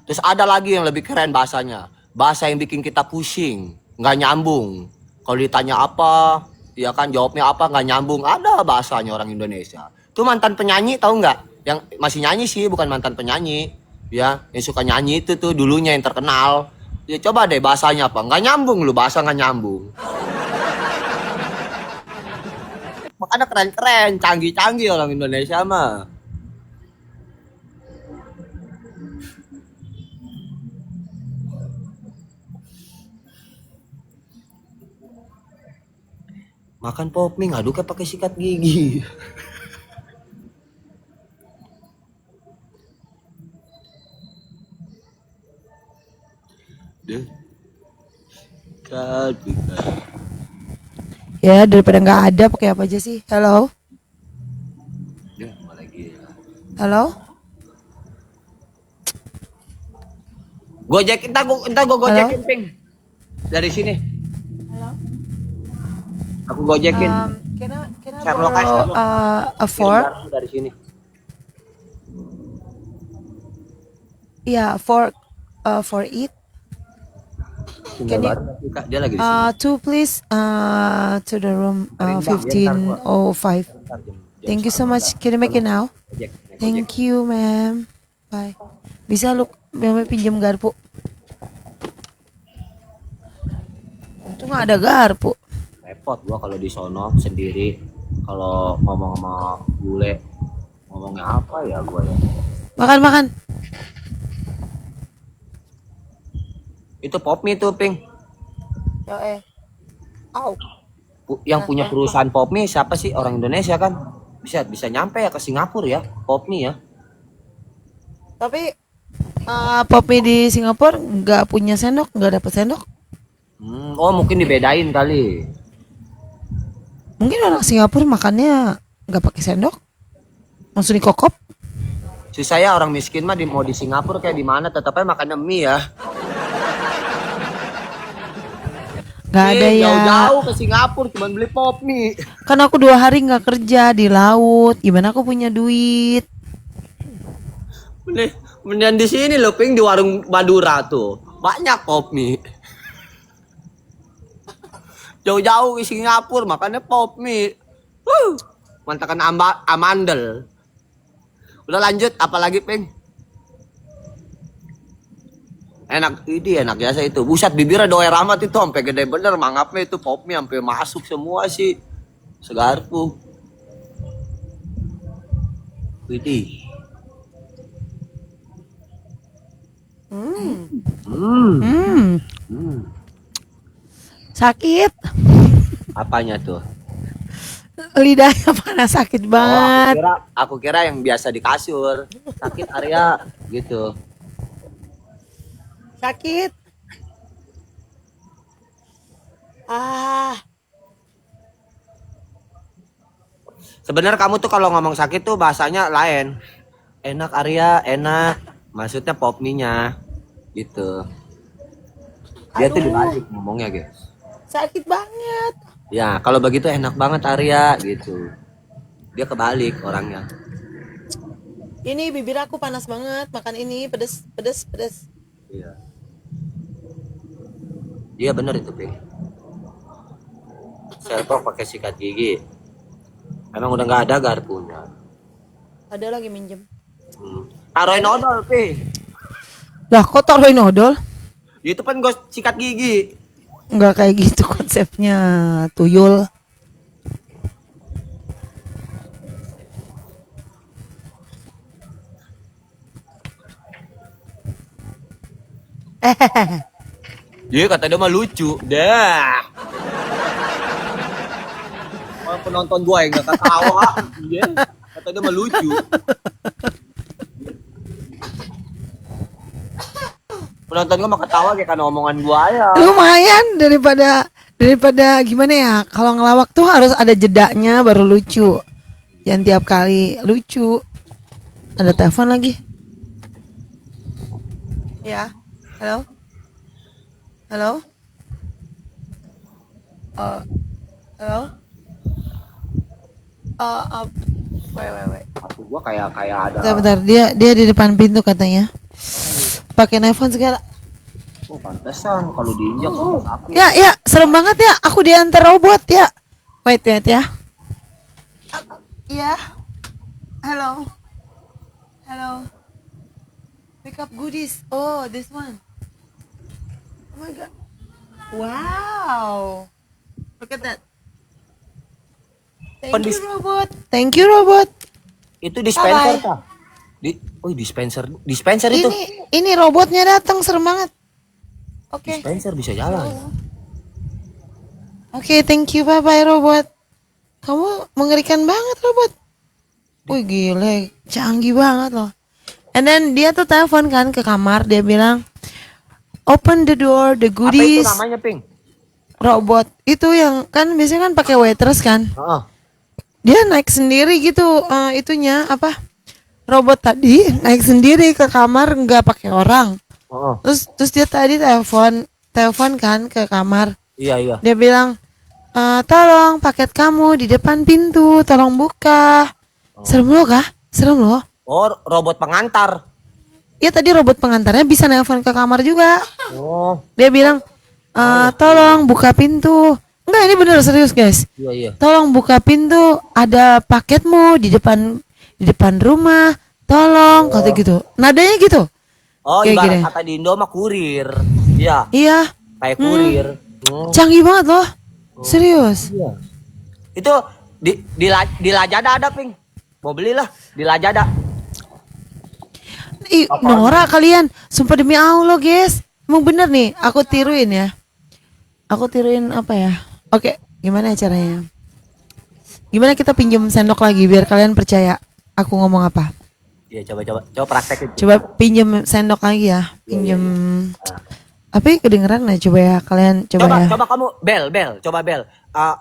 Terus ada lagi yang lebih keren bahasanya. Bahasa yang bikin kita pusing, nggak nyambung. Kalau ditanya apa, ya kan jawabnya apa, nggak nyambung. Ada bahasanya orang Indonesia. Itu mantan penyanyi tahu nggak? Yang masih nyanyi sih, bukan mantan penyanyi. Ya, yang suka nyanyi itu tuh dulunya yang terkenal. Ya coba deh bahasanya apa? Nggak nyambung lu, bahasa nggak nyambung. Makanya keren-keren, canggih-canggih orang Indonesia mah. Makan pop mie ngaduknya pakai sikat gigi. Ya daripada nggak ada pakai apa aja sih? Halo? Halo? Gojek, entar gua gojekin, Ping. Dari sini. Halo? Aku gojekin. Can I Share lokasi, borrow a fork? Dari sini. Yeah, fork for it. Can you Dia lagi di sini. two please to the room 1505. Thank you so much. Can you make it now? Gojek. Thank you, ma'am. Bye. Bisa lu pinjam garpu? Itu nggak ada garpu. Repot gua kalau di sono sendiri. Kalau ngomong sama bule, ngomongnya apa ya gua ya? Makan. Itu pop mie tuh, Ping. Yang punya perusahaan pop mie siapa sih? Orang Indonesia kan? Bisa nyampe ya ke Singapura ya, pop mie ya. Tapi pop mie di Singapura nggak punya sendok, nggak dapat sendok. Oh mungkin dibedain kali. Mungkin orang Singapura makannya nggak pakai sendok, langsung dikokop. Susah ya orang miskin mah mau di Singapura kayak di mana tetapnya makannya mie ya. Gak ada ya. Jauh-jauh ke Singapura cuman beli pop mie. Kan aku 2 hari nggak kerja di laut. Gimana aku punya duit? Mendingan di sini loh, Ping, di warung Madura tuh. Banyak pop mie. Jauh-jauh ke Singapura makannya pop mie. Mantakan amandel. Udah lanjut, apalagi, Ping? Enak, ini enak biasa itu. Buset, bibirnya doer amat itu, sampai gede bener mangapnya itu pop mie sampai masuk semua sih. Segarpu. Widih. Sakit. Apanya tuh? Lidahnya panas, sakit Oh, banget. aku kira yang biasa di kasur. Sakit Arya gitu. Sakit. Sebenarnya kamu tuh kalau ngomong sakit tuh bahasanya lain. Enak Arya, enak. Maksudnya pop mie-nya gitu. Dia tuh dibalik ngomongnya, guys. Sakit banget. Ya, kalau begitu enak banget Arya gitu. Dia kebalik orangnya. Ini bibir aku panas banget. Makan ini pedes. Iya. Iya bener itu, Ping. Selpok pakai sikat gigi. Emang udah nggak ada garpunya. Ada lagi minjem. Taruhin odol, Ping. Lah kok taruhin odol? Itu kan gue sikat gigi. Enggak kayak gitu konsepnya, tuyul. Iya kata dia mah lucu. Dah. Orang penonton gua yang gak ketawa. Iya. Kata dia mah lucu. Penonton gua mah ketawa kayak kan omongan gua ya. Lumayan daripada gimana ya? Kalau ngelawak tuh harus ada jedanya baru lucu. Jangan tiap kali lucu. Ada telepon lagi. Ya. Halo. Halo. Halo. Wait. Aku gua kayak ada. Bentar, dia di depan pintu katanya. Pakai nelpon segala. Oh, pantesan kalau diinjak sama sapi. Ya, serem banget ya. Aku diantar robot ya. Wait ya. Iya. Hello. Pick up goodies. Oh, this one. Oh my god. Wow. Look at that. Thank you, robot. Itu dispenser Bye-bye. kah? Dispenser itu. Ini robotnya datang, serem banget. Oke. Dispenser bisa jalan. Oke, thank you. Bye-bye, robot. Kamu mengerikan banget, robot. Wih, gile. Canggih banget loh. And then dia tuh telepon kan ke kamar. Dia bilang, open the door, the Apa itu goodies. namanya, Ping? Robot. Itu yang kan biasanya kan pakai waitress kan. Heeh. Dia naik sendiri gitu. Itunya apa? Robot tadi naik sendiri ke kamar, nggak pakai orang. Heeh. Terus dia tadi telepon kan ke kamar. Iya. Dia bilang, tolong paket kamu di depan pintu, tolong buka. Serem loh kah? Serem loh. Oh, robot pengantar. Ya tadi robot pengantarnya bisa nelpon ke kamar juga. Oh, Dia bilang, tolong buka pintu. Enggak, ini bener serius guys. iya. Tolong buka pintu, ada paketmu di depan rumah. Tolong, kata gitu. Nadanya gitu. Oh, Kayak ibarat gini. kata di Indo mah kurir. Iya, Iya, kayak kurir. canggih banget loh. Serius. Iya. Itu di Lazada ada, Ping. Mau belilah di Lazada. Ih, Nora kalian, sumpah demi Allah guys. Emang bener nih, aku tiruin ya. Aku tiruin apa ya? Oke, gimana caranya? Gimana kita pinjam sendok lagi biar kalian percaya aku ngomong apa? Iya, coba praktekin. Coba pinjam sendok lagi ya. Pinjam apa ya, kedengeran nggak? Coba ya kalian coba ya. Coba kamu coba bel.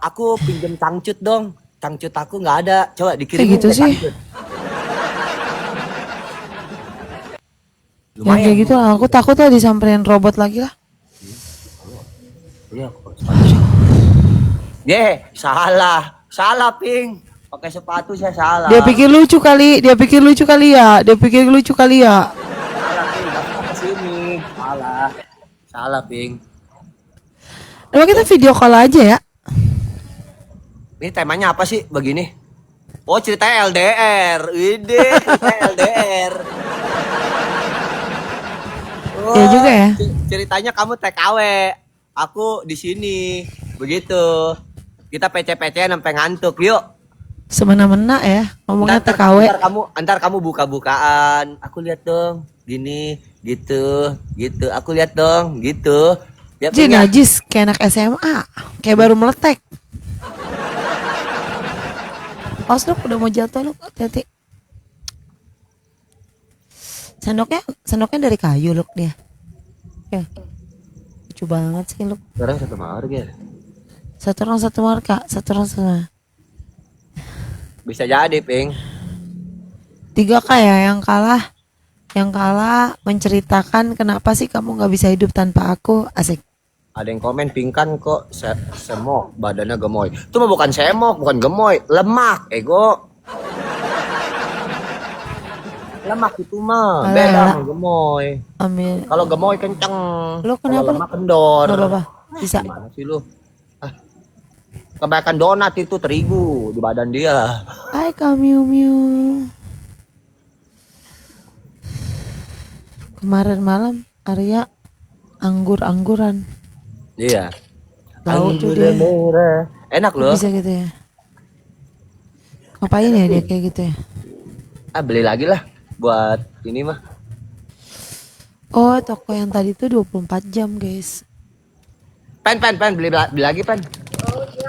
Aku pinjem cangcut dong. Cangcut aku nggak ada. Coba dikirim Kayak gitu sih. Yang kayak gitu lah, aku takut lah disamperin robot lagi lah. Iya. Salah Ping. Pakai sepatu saya salah. Dia pikir lucu kali ya. Salah Ping, datang ke sini. Salah Ping. Emang kita video call aja ya? Ini temanya apa sih begini? Oh ceritanya LDR, cerita LDR. Iya juga ya. Ceritanya kamu TKW, aku di sini, begitu. Kita PC-PC sampai ngantuk, yuk. Semena-mena ya, ngomongnya TKW. Antar kamu buka-bukaan. Aku lihat dong, gini, gitu. Aku lihat dong, gitu. Ya, Jadi najis kayak anak SMA, kayak baru meletek. Awas lu, udah mau jatuh lu, hati-hati. Sendoknya dari kayu lu dia. Ya. Lucu banget sih lu. Sekarang satu marga. Satu orang satu marka, satu orang sama. Bisa jadi, Ping. 3K ya yang kalah menceritakan kenapa sih kamu nggak bisa hidup tanpa aku. Asik. Ada yang komen pingkan kok semok badannya gemoy. Itu mah bukan semok, bukan gemoy, lemak, ego. Lemak itu mah Alah, beda alah. sama gemoy. Amin. Kalau gemoy kenceng. Lu Kalau kenapa lu? lemak kendor. Nggak apa-apa. Bisa. Gimana sih lu? Kebanyakan donat itu terigu di badan dia. Hai Miu Miu. Kemarin malam Arya angguran. Iya. Tahu tuh Anggur dia. merah. Enak loh. Bisa gitu ya. Ngapain ya dia kayak gitu ya? Beli lagi lah buat ini mah. Oh, toko yang tadi tuh 24 jam, guys. Pen beli lagi pen.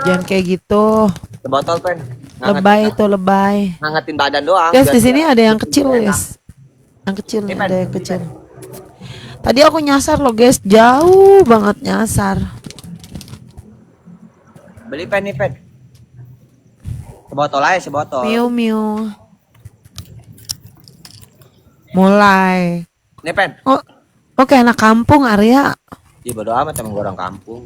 Jangan kayak gitu. Sebotol pen. Lebay itu lebay. Ngangetin badan doang. Guys, biar di sini dia- ada yang kecil, guys. Yang kecil nih, ada yang kecil. Tadi aku nyasar loh, guys. Jauh banget nyasar. Beli pen nih pen. Sebotol aja sebotol. Miu Miu. Mulai. Nih pen. Oh, oke anak kampung Arya. Iya bodo amat emang gua orang kampung.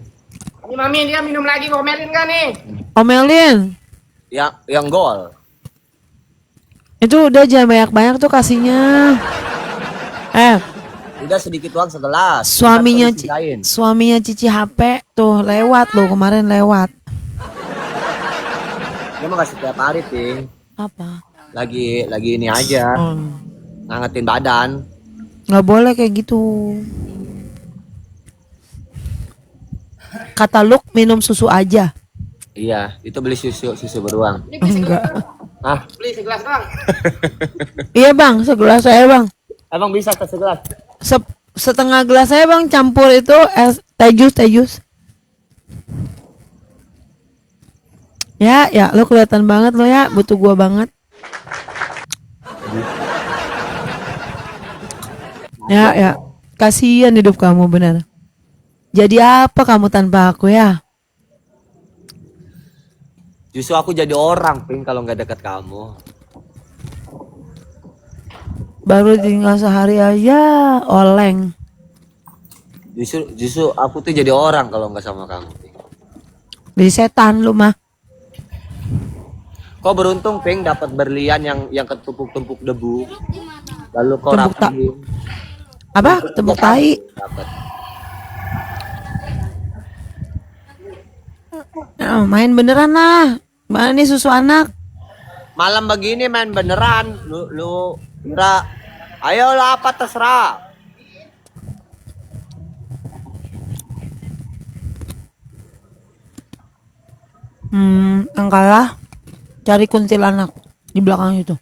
Ini mami dia minum lagi, ngomelin kan nih? Omelin. Yang gol. Itu udah jangan banyak-banyak tuh kasihnya. Udah sedikit doang segelas. Suaminya Ntar kau disisain. suaminya Cici HP tuh lewat loh kemarin lewat. Dia mah kasih tiap hari Ping. Apa? Lagi ini aja. Ngangetin badan. Nggak boleh kayak gitu. Kata Luke minum susu aja. Iya, itu beli susu beruang. Enggak. Ah, Beli segelas doang. Iya bang, segelas saya bang. emang bisa ke segelas? Setengah gelas saya bang campur itu es teh jus. Ya, lo kelihatan banget lo ya, butuh gua banget. Ya, kasihan hidup kamu benar. Jadi apa kamu tanpa aku ya? Justru aku jadi orang Ping kalau nggak deket kamu. Baru tinggal sehari aja, oleng. Justru aku tuh jadi orang kalau nggak sama kamu Ping. Jadi setan lu mah. Kok beruntung Ping dapat berlian yang ketumpuk-tumpuk debu. Lalu kau Tumpuk tak- rapiin. Apa? Tepuk tai. Dapat. Nah, main beneran lah. Mana nih susu anak? Malam begini main beneran. Lu kira ayo lah apa terserah. Yang kalah cari kuntilanak di belakang itu.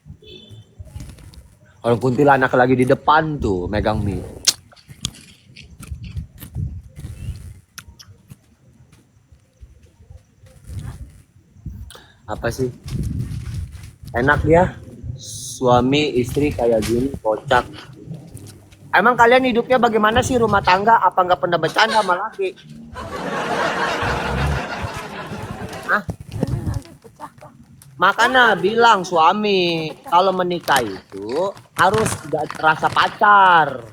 Kalau kuntilanak lagi di depan tuh megang mie. Apa sih? Enak ya? Suami istri kayak gini kocak. Emang kalian hidupnya bagaimana sih rumah tangga? Apa nggak pernah bercanda sama laki? Hah? Makanya bilang suami kalau menikah itu harus rasa pacar.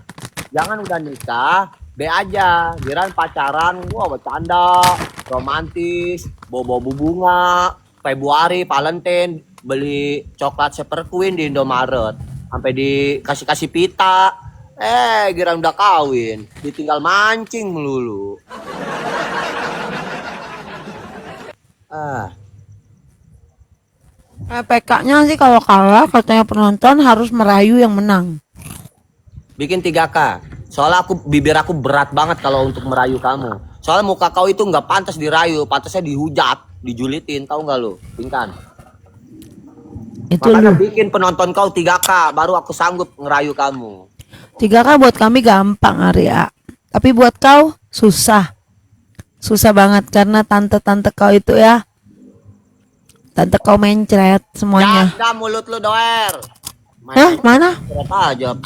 Jangan udah nikah, be aja. Kirain pacaran, wah bercanda, romantis, bawa bunga, Februari, Valentine, beli coklat Super Queen di Indomaret, sampai dikasih pita. Kirain udah kawin, ditinggal mancing melulu. PK-nya sih kalau kalah katanya penonton harus merayu yang menang. Bikin 3K. Soalnya bibir aku berat banget kalau untuk merayu kamu. Soalnya muka kau itu nggak pantas dirayu, pantasnya dihujat, dijulitin, tahu nggak lu? Pingkan. Itu Makanya lu. bikin penonton kau 3K, baru aku sanggup ngerayu kamu. 3K buat kami gampang Arya. Tapi buat kau susah. Susah banget karena tante-tante kau itu ya. Tante kau mencret semuanya. Jaga mulut lu doer. Hah, mana? Mencret aja.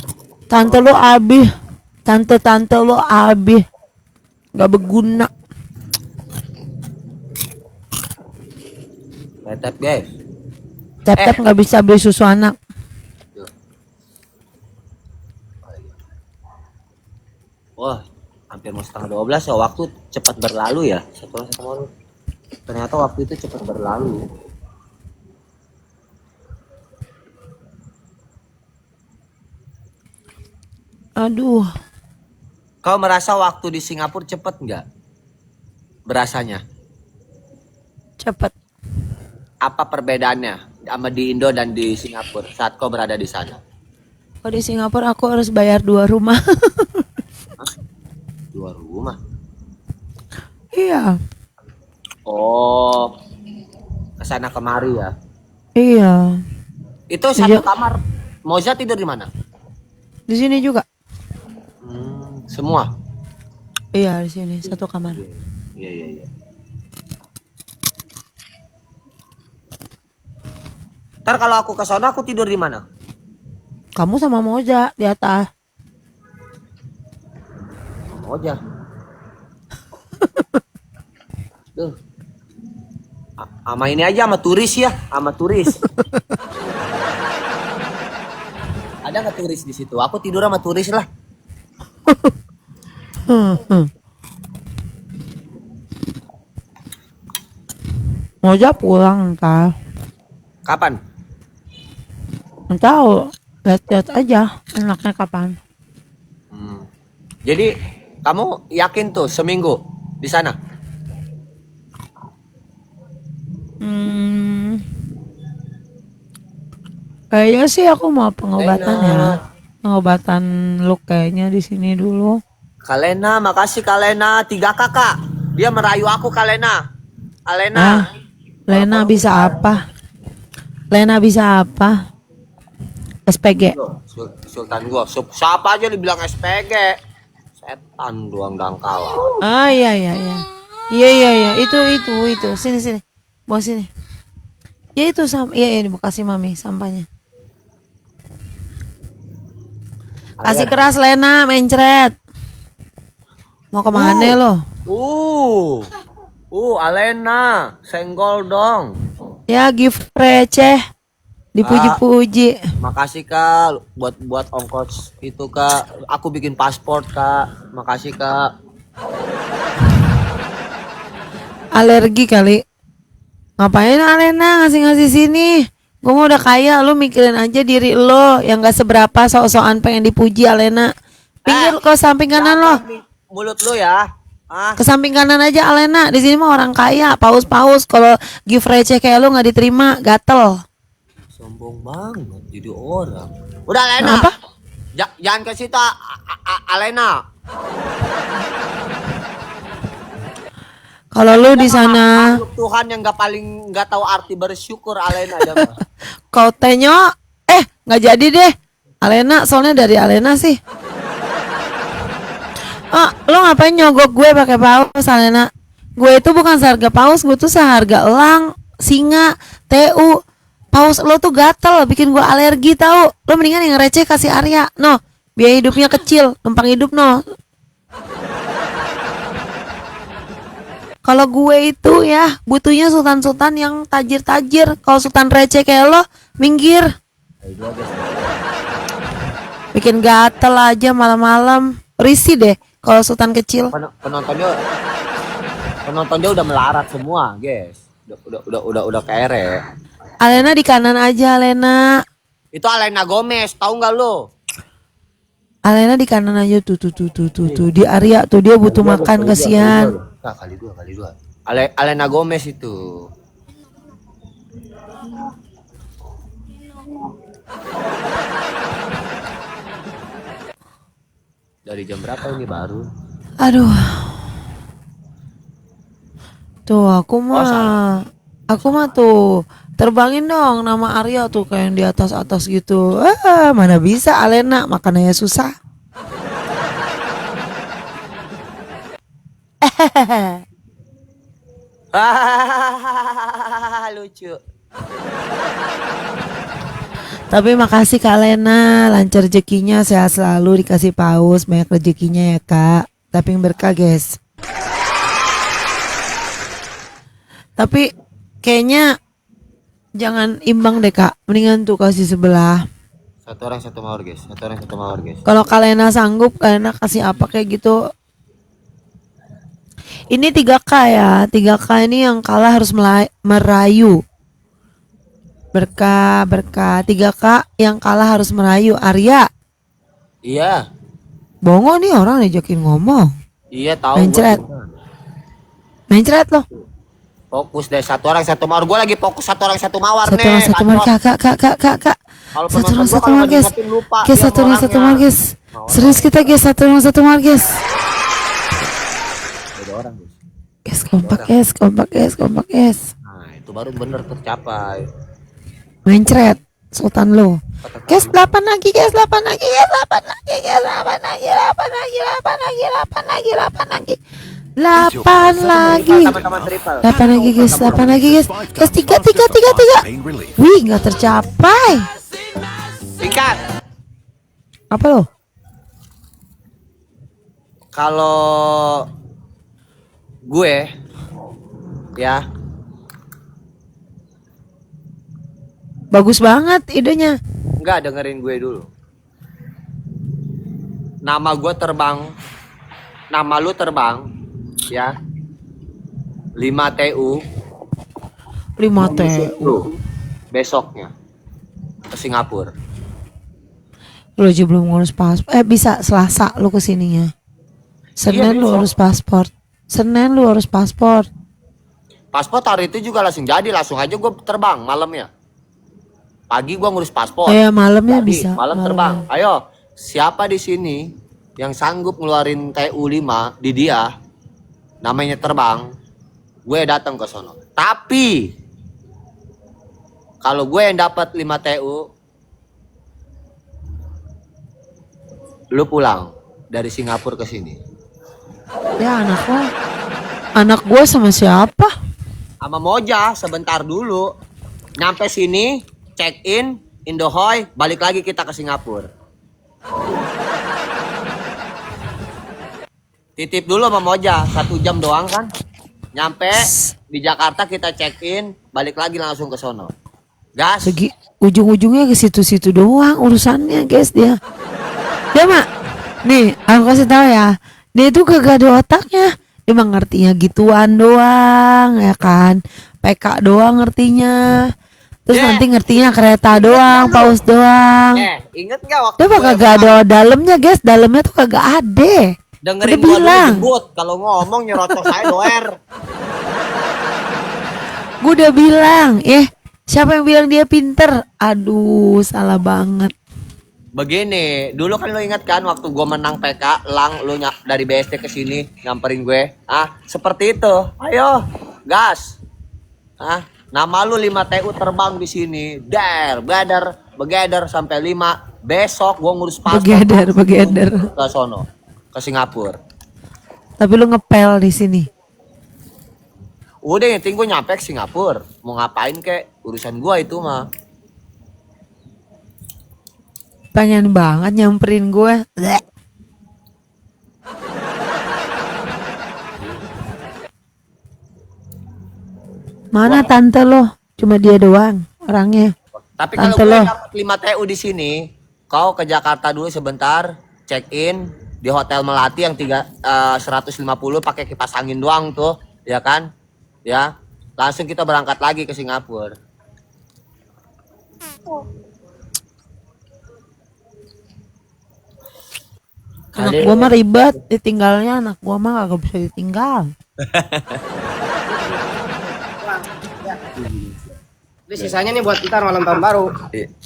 Tante lu abis. Tante-tante lu abis. Gak berguna. Tetep guys. Tep-tep gak bisa beli susu anak. Wah, hampir mau setengah 12 ya. Waktu cepat berlalu ya. Ternyata waktu itu cepat berlalu. Aduh. Kau merasa waktu di Singapura cepet nggak? Berasanya? Cepet. Apa perbedaannya sama di Indo dan di Singapura saat kau berada di sana? Kalau di Singapura aku harus bayar 2 rumah. 2 rumah? Iya. Oh, kesana kemari ya? Iya. Itu satu kamar. Moza tidur di mana? Di sini juga. Semua? Iya, di sini satu kamar. Iya. Ntar kalau aku ke sana aku tidur di mana? Kamu sama Moza di atas. Moza. Tuh. Sama ini aja sama turis ya, sama turis. Ada nggak turis di situ? Aku tidur sama turis lah. Moza pulang entar. Kapan? Tahu, lihat-lihat aja enaknya kapan. Jadi kamu yakin tuh seminggu di sana? Kayaknya sih aku mau pengobatan ya. Pengobatan look kayaknya di sini dulu. Kalena, makasih Kalena. 3 kakak. Dia merayu aku Kalena. Kalena. Ah, Lena bisa apa? Lena bisa apa? SPG. Sultan gua. Siapa aja dibilang SPG? Setan doang dangkal. Ah iya. Iya. Itu. Sini. Bawa sini. Ya itu sama. Iya, kasih mami sampahnya. Kasih keras Lena, mencret. Mau kemana lo? Alena, senggol dong. Ya gift receh. Dipuji-puji. Makasih Kak buat ongkos itu Kak. Aku bikin paspor Kak. Makasih Kak. Alergi kali. Ngapain Alena ngasih sini? Gue mau udah kaya, lu mikirin aja diri lo yang gak seberapa sok-sokan pengen dipuji Alena. Pinggir ke samping kanan lo. Mulut lu ya. Ke samping kanan aja Alena. Di sini mah orang kaya, paus. Kalau gift receh kayak lu nggak diterima, gatel. Sombong banget jadi orang. Udah Alena. Apa? Jangan ke situ Alena. Kalau lu di sana, Makhluk Tuhan yang nggak tahu arti bersyukur Alena aja mah. kau tenyo, nggak jadi deh. Alena, soalnya dari Alena sih. Lu ngapain nyogok gue pakai paus Alena? Gue itu bukan seharga paus, gue tuh seharga elang, singa, TU. Paus lo tuh gatel, bikin gue alergi tahu. Lo mendingan yang receh kasih Arya. No, biaya hidupnya kecil, numpang hidup no. Kalau gue itu ya butuhnya sultan-sultan yang tajir-tajir. Kalau sultan receh kayak lo, minggir. Bikin gatel aja malam-malam. Risih deh kalau Sultan kecil. Penontonnya udah melarat semua, guys. Udah kere. Alena di kanan aja, Alena. Itu Alena Gomez, tahu nggak lo? Alena di kanan aja tuh. Di Arya tuh dia butuh makan kasihan. Kali dua. Alena Gomez itu. Dari jam berapa ini baru? Aduh. Tuh aku mah tuh terbangin dong nama Arya tuh kayak yang di atas gitu. Mana bisa Alena makanannya susah. Lucu. Tapi makasih Kak Lena, lancar rezekinya, sehat selalu, dikasih paus, banyak rezekinya ya Kak. Tapi yang berkah guys. Tapi kayaknya jangan imbang deh Kak, mendingan tuh kasih sebelah. Satu orang satu mawar guys. Kalau Kak Lena sanggup, Kak Lena kasih apa kayak gitu. Ini 3K ya, 3K ini yang kalah harus merayu. Berkah 3K yang kalah harus merayu. Arya. Iya. Bongo nih orang diajakin ngomong. Iya tahu. Mencret loh. Fokus deh, satu orang satu mawar. Gue lagi fokus satu orang satu mawar Satu nih. orang satu mawar kak. Kalau Satu penonton orang gua satu kalau mawar guys. ngingetin lupa Guys dia satu orang satu orangnya. mawar guys. Serius kita guys satu orang satu mawar guys. Beda orang guys. Guys kompak guys. Nah itu baru bener tercapai. Mencret Sultan lo. Guys 8 lagi. Teman-teman triple. 8 lagi guys. Guys 3. Wih nggak tercapai. Singkat. Apa lo? Kalau gue ya Bagus banget idenya. enggak, dengerin gue dulu. Nama gue terbang, nama lu terbang ya 5 TU 5 T. lu besoknya ke Singapura. Lu aja belum ngurus paspor. Bisa Selasa lu kesininya. Senin lu besok. urus paspor. Paspor hari itu juga langsung jadi, langsung aja gue terbang malamnya. Pagi gue ngurus paspor. Malamnya Jadi, bisa. malam terbang. Ayo, siapa di sini yang sanggup ngeluarin TU 5 di dia, namanya terbang, gue datang ke sono. Tapi kalau gue yang dapat 5 TU, lu pulang dari Singapura ke sini. Ya anak gua sama siapa? Sama Moja sebentar dulu. Nyampe sini, check in, Indohoy, balik lagi kita ke Singapura. Titip dulu sama Moja, 1 jam doang kan. Nyampe di Jakarta kita check in, balik lagi langsung ke sono. Gas. Ujung-ujungnya ke situ-situ doang urusannya guys dia. Dia mah nih aku kasih tahu ya. Dia itu kagak ada otaknya. Dia mah ngertinya gituan doang ya kan. PK doang ngertinya. Terus nanti ngertinya kereta doang, paus doang. Inget gak waktu Dia mah kagak ada dalamnya guys. Dalamnya tuh kagak ada. dengerin Udah gua dulu bilang. jebut. Kalau ngomong nyerocos saya doer. Gue udah bilang, siapa yang bilang dia pinter? Aduh, salah banget. Begini, dulu kan lo ingat kan waktu gua menang PK, Lang, lo dari BSD ke sini nyamperin gue. Seperti itu. Ayo, gas. Nama lu 5 TU terbang di sini. Begeder sampai 5. Besok gua ngurus paspor. Begeder. Ke sono, ke Singapura. Tapi lu ngepel di sini. Udah yang penting gue nyampe ke Singapura. Mau ngapain kek, urusan gua itu mah. Pengen banget nyamperin gue. Bleh. Mana tante lo? Cuma dia doang orangnya. Tapi kalau Tante gue lo. dapat 5 TU di sini, kau ke Jakarta dulu sebentar, check in di Hotel Melati yang 150 pakai kipas angin doang tuh, ya kan? Ya. Langsung kita berangkat lagi ke Singapura. Anak Adek, gua mah ribet, ditinggalnya anak gua mah kagak bisa ditinggal. Ini sisanya nih buat kita malam tahun baru.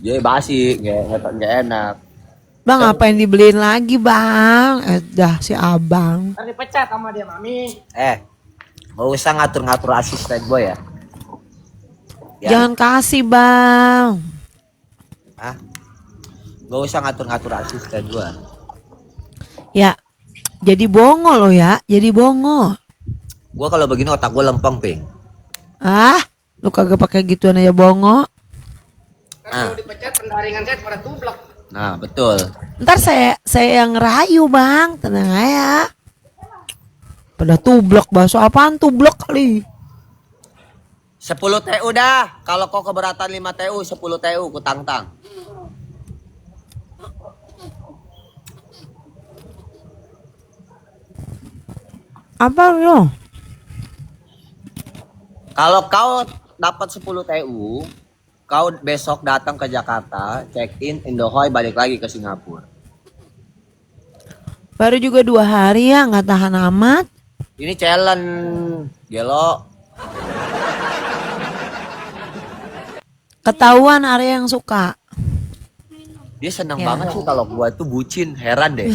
Jadi basi, nggak enak. Bang, apa yang dibeliin lagi, Bang? Dah si Abang. Ntar dipecat sama dia mami. Nggak usah ngatur-ngatur asisten gue ya. Ya. Jangan kasih, Bang. Ah, nggak usah ngatur-ngatur asisten gue. Ya, jadi bongo lo ya, jadi bongo. Gue kalau begini otak gue lempeng, Ping. Ah, lu kagak pakai gituan aja bongo. Kalau dipecat pendaringan saya pada tublak. Nah, betul. Ntar saya yang ngerayu, Bang. Tenang aja. Pada tublok, bakso apaan tublok kali. 10 TU dah. Kalau kau keberatan 5 TU, 10 TU ku tang-tang. Apa lo? Kalau kau dapat 10 TU, kau besok datang ke Jakarta, check in Indohoy, balik lagi ke Singapura. Baru juga 2 hari ya, nggak tahan amat. Ini challenge, gelo. Ketahuan Arya yang suka. Dia senang Ya. banget sih kalau gua tuh bucin, heran deh.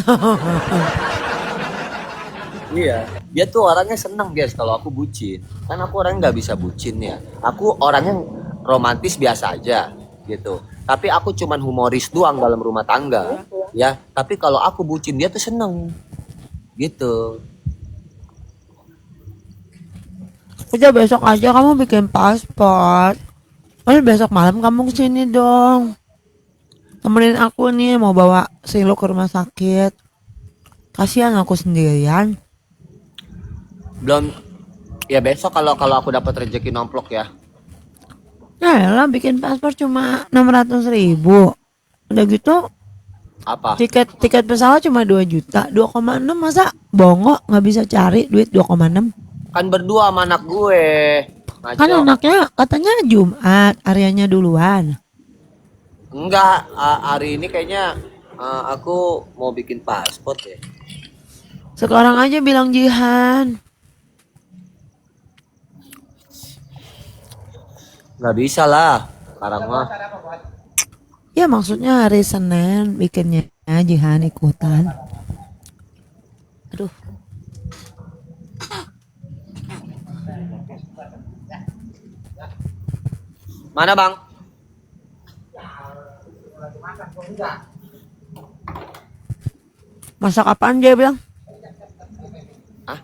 Iya, dia tuh orangnya seneng guys kalau aku bucin. Kan aku orangnya nggak bisa bucin ya. Aku orangnya romantis biasa aja gitu. Tapi aku cuman humoris doang dalam rumah tangga. Ya, tapi kalau aku bucin dia tuh seneng. Gitu. Udah besok aja kamu bikin paspor. Besok malam kamu kesini dong. Temenin aku nih, mau bawa si lo ke rumah sakit. Kasihan aku sendirian. Belum ya besok kalau aku dapat rezeki nomplok ya. Ya lah, bikin paspor cuma 600.000. Udah gitu Apa? tiket pesawat cuma 2 juta. 2,6 masa bongo nggak bisa cari duit 2,6. Kan berdua sama anak gue. Ngaco. Kan anaknya katanya Jumat, Aryanya duluan. Enggak, hari ini kayaknya aku mau bikin paspor ya. Sekarang aja bilang Jihan. Nggak bisa lah, sekarang mah. Ya maksudnya hari Senin bikinnya Jihan ikutan. Aduh. Mana bang? Masak apaan dia bilang? Hah?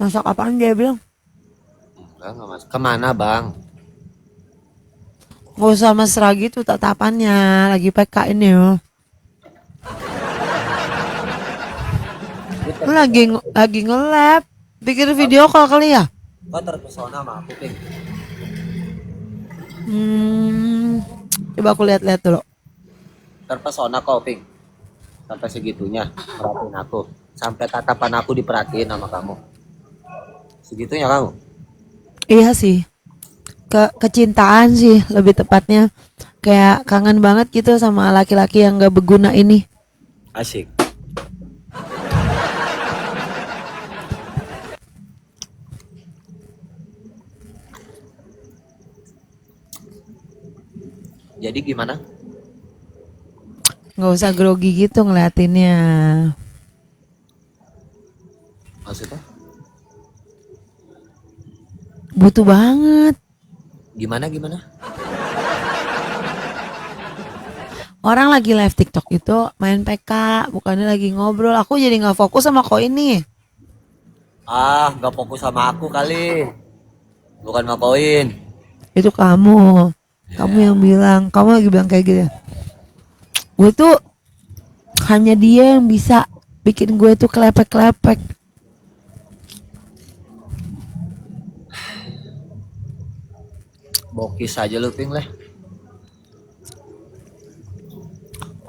Masak apaan dia bilang? Enggak mas. Kemana bang? Gak usah mesra gitu tatapannya. Lagi PK ini loh. Lu lagi nge-lab. Bikin video call kali ya? Kau terpesona sama aku Ping. Coba aku lihat-lihat dulu. Terpesona kau Ping. Sampai segitunya perhatiin aku. Sampai tatapan aku diperhatiin sama kamu. Segitunya kamu. Iya sih. Kecintaan sih lebih tepatnya. Kayak kangen banget gitu sama laki-laki yang gak berguna ini. Asik. Jadi gimana? Gak usah grogi gitu ngeliatinnya. Maksudnya? Butuh banget. Gimana? Orang lagi live TikTok itu main PK, bukannya lagi ngobrol. Aku jadi gak fokus sama kau ini. Gak fokus sama aku kali. Bukan sama koin. Itu kamu. Kamu yang bilang, kamu lagi bilang kayak gitu. Gue tuh hanya dia yang bisa bikin gue tuh kelepek-kelepek. Bokis aja lu Ping leh.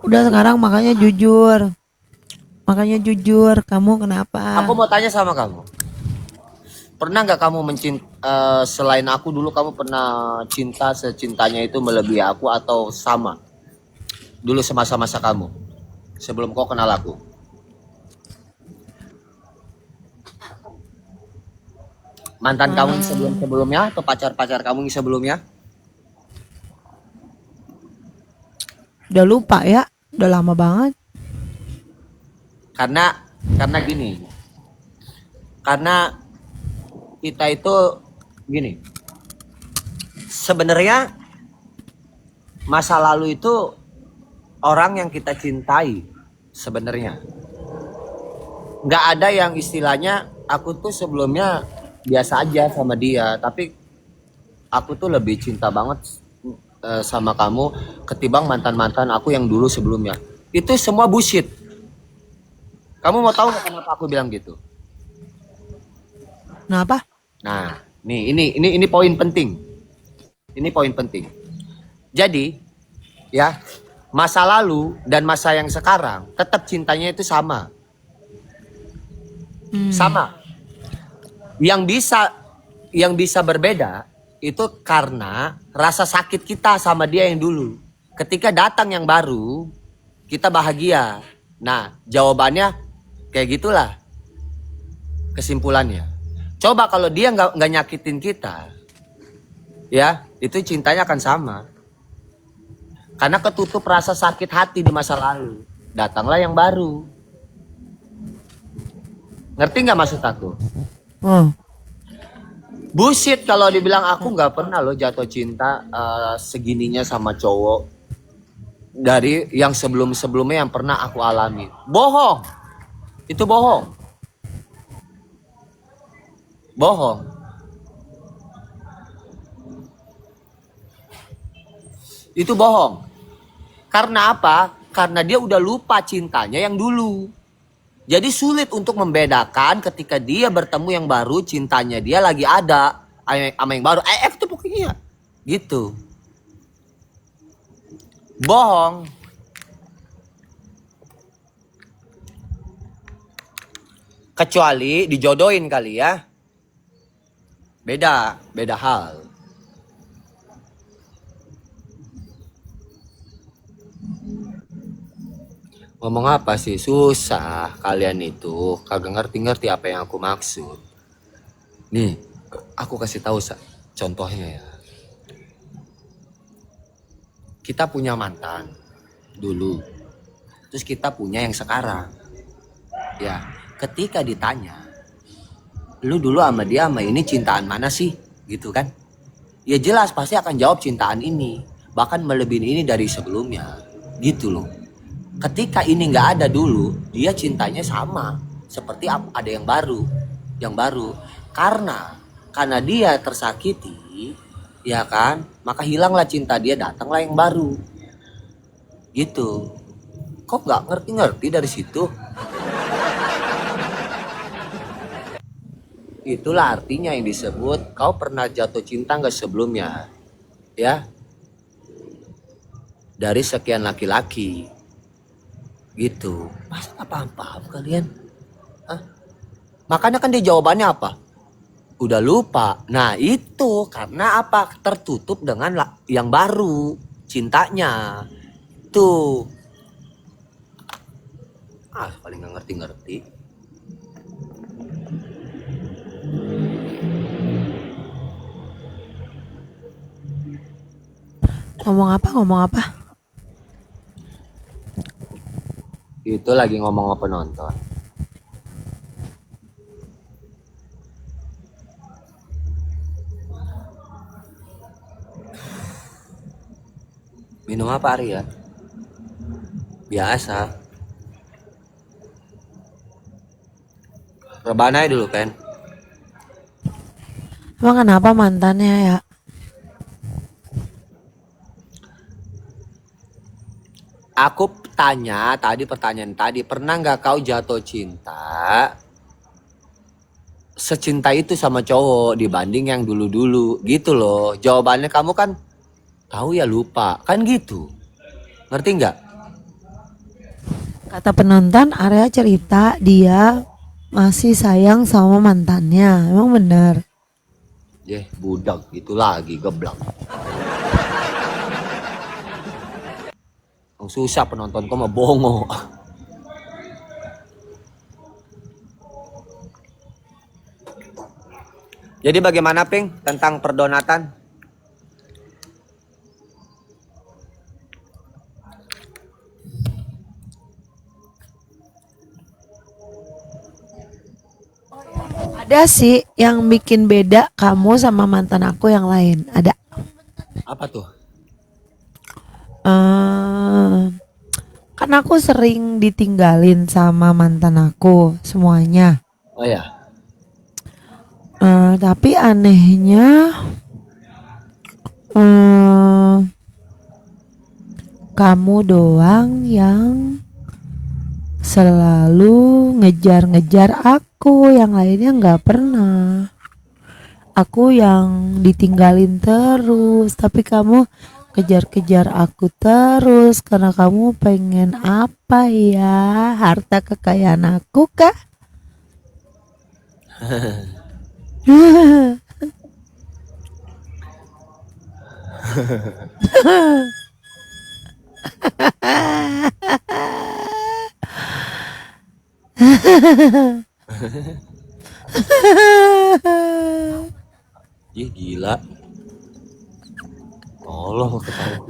Udah sekarang makanya jujur. Makanya jujur, kamu kenapa? Aku mau tanya sama kamu. Pernah nggak kamu selain aku dulu kamu pernah cinta secintanya itu melebihi aku atau sama? Dulu semasa-masa kamu. Sebelum kau kenal aku. Mantan kamu yang sebelumnya atau pacar-pacar kamu yang sebelumnya? Udah lupa ya, udah lama banget. Karena gini. Karena kita itu gini. Sebenarnya masa lalu itu orang yang kita cintai sebenarnya. Nggak ada yang istilahnya aku tuh sebelumnya biasa aja sama dia, tapi aku tuh lebih cinta banget sama kamu ketimbang mantan-mantan aku yang dulu sebelumnya. Itu semua bullshit. Kamu mau tahu nggak kenapa aku bilang gitu? Kenapa? Nah, nih ini poin penting. Ini poin penting. Jadi, ya, masa lalu dan masa yang sekarang tetap cintanya itu sama. Sama. Yang bisa berbeda itu karena rasa sakit kita sama dia yang dulu. Ketika datang yang baru, kita bahagia. Nah, jawabannya kayak gitulah kesimpulannya. Coba kalau dia nggak nyakitin kita, ya itu cintanya akan sama. Karena ketutup rasa sakit hati di masa lalu, datanglah yang baru. Ngerti nggak maksud aku? Oh. Bullshit kalau dibilang aku nggak pernah loh jatuh cinta segininya sama cowok dari yang sebelumnya yang pernah aku alami. Bohong, itu bohong. Bohong. Itu bohong. Karena apa? Karena dia udah lupa cintanya yang dulu. Jadi sulit untuk membedakan ketika dia bertemu yang baru, cintanya dia lagi ada sama yang baru. Itu pokoknya gitu. Bohong. Kecuali dijodohin kali ya. Beda hal. Ngomong apa sih? Susah kalian itu. Kagak ngerti-ngerti apa yang aku maksud. Nih, aku kasih tahu contohnya ya. Kita punya mantan dulu. Terus kita punya yang sekarang. Ya, ketika ditanya, lu dulu sama dia sama ini cintaan mana sih? Gitu kan? Ya jelas pasti akan jawab cintaan ini. Bahkan melebihi ini dari sebelumnya. Gitu loh. Ketika ini nggak ada dulu, dia cintanya sama seperti ada yang baru, karena dia tersakiti, ya kan, maka hilanglah cinta dia, datanglah yang baru, gitu. Kok nggak ngerti dari situ? Itulah artinya yang disebut kau pernah jatuh cinta nggak sebelumnya, ya, dari sekian laki-laki. Gitu. Masa nggak paham kalian? Hah? Makanya kan dia jawabannya apa? Udah lupa. Nah itu karena apa? Tertutup dengan yang baru. Cintanya. Tuh. Paling nggak ngerti-ngerti. Ngomong apa? Itu lagi ngomong sama penonton. Minum apa Arya? Biasa. Rebahan aja dulu kan. Emang kenapa mantannya ya? Aku tanya pertanyaan tadi, pernah nggak kau jatuh cinta secinta itu sama cowok dibanding yang dulu-dulu gitu loh? Jawabannya kamu kan tahu ya lupa kan gitu, ngerti nggak? Kata penonton, Arya cerita dia masih sayang sama mantannya. Emang bener? Budak itu lagi geblak. Susah penonton kok mah bongo. Jadi bagaimana Ping tentang perdonatan? Ada sih yang bikin beda kamu sama mantan aku yang lain. Ada. Apa tuh? eh Kan aku sering ditinggalin sama mantan aku semuanya. Oh ya. Tapi anehnya eh, kamu doang yang selalu ngejar-ngejar aku, yang lainnya nggak pernah. Aku yang ditinggalin terus, tapi kamu kejar-kejar aku terus karena kamu pengen apa ya? Harta kekayaan aku kah? Gila. Tolong ketawa.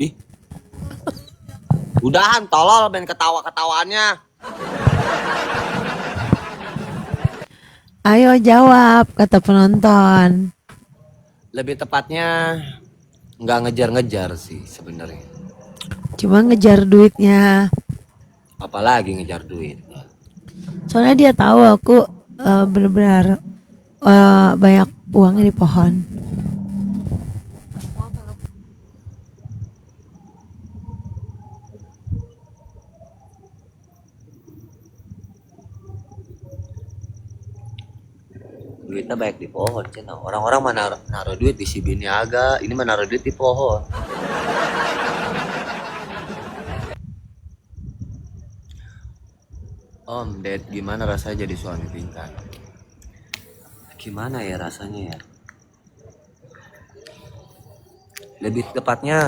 Ih. Udahan tolol main ketawa-ketawaannya. Ayo jawab, kata penonton. Lebih tepatnya nggak ngejar-ngejar sih sebenarnya. Cuma ngejar duitnya. Apalagi ngejar duit. Soalnya dia tahu aku benar-benar banyak uangnya di pohon. Duitnya baik di pohon cina. Orang-orang mana naruh duit di si Biniaga, ini mah naruh duit di pohon. Om Ded, gimana rasanya jadi suami Pinkan? Gimana ya rasanya ya? Lebih tepatnya,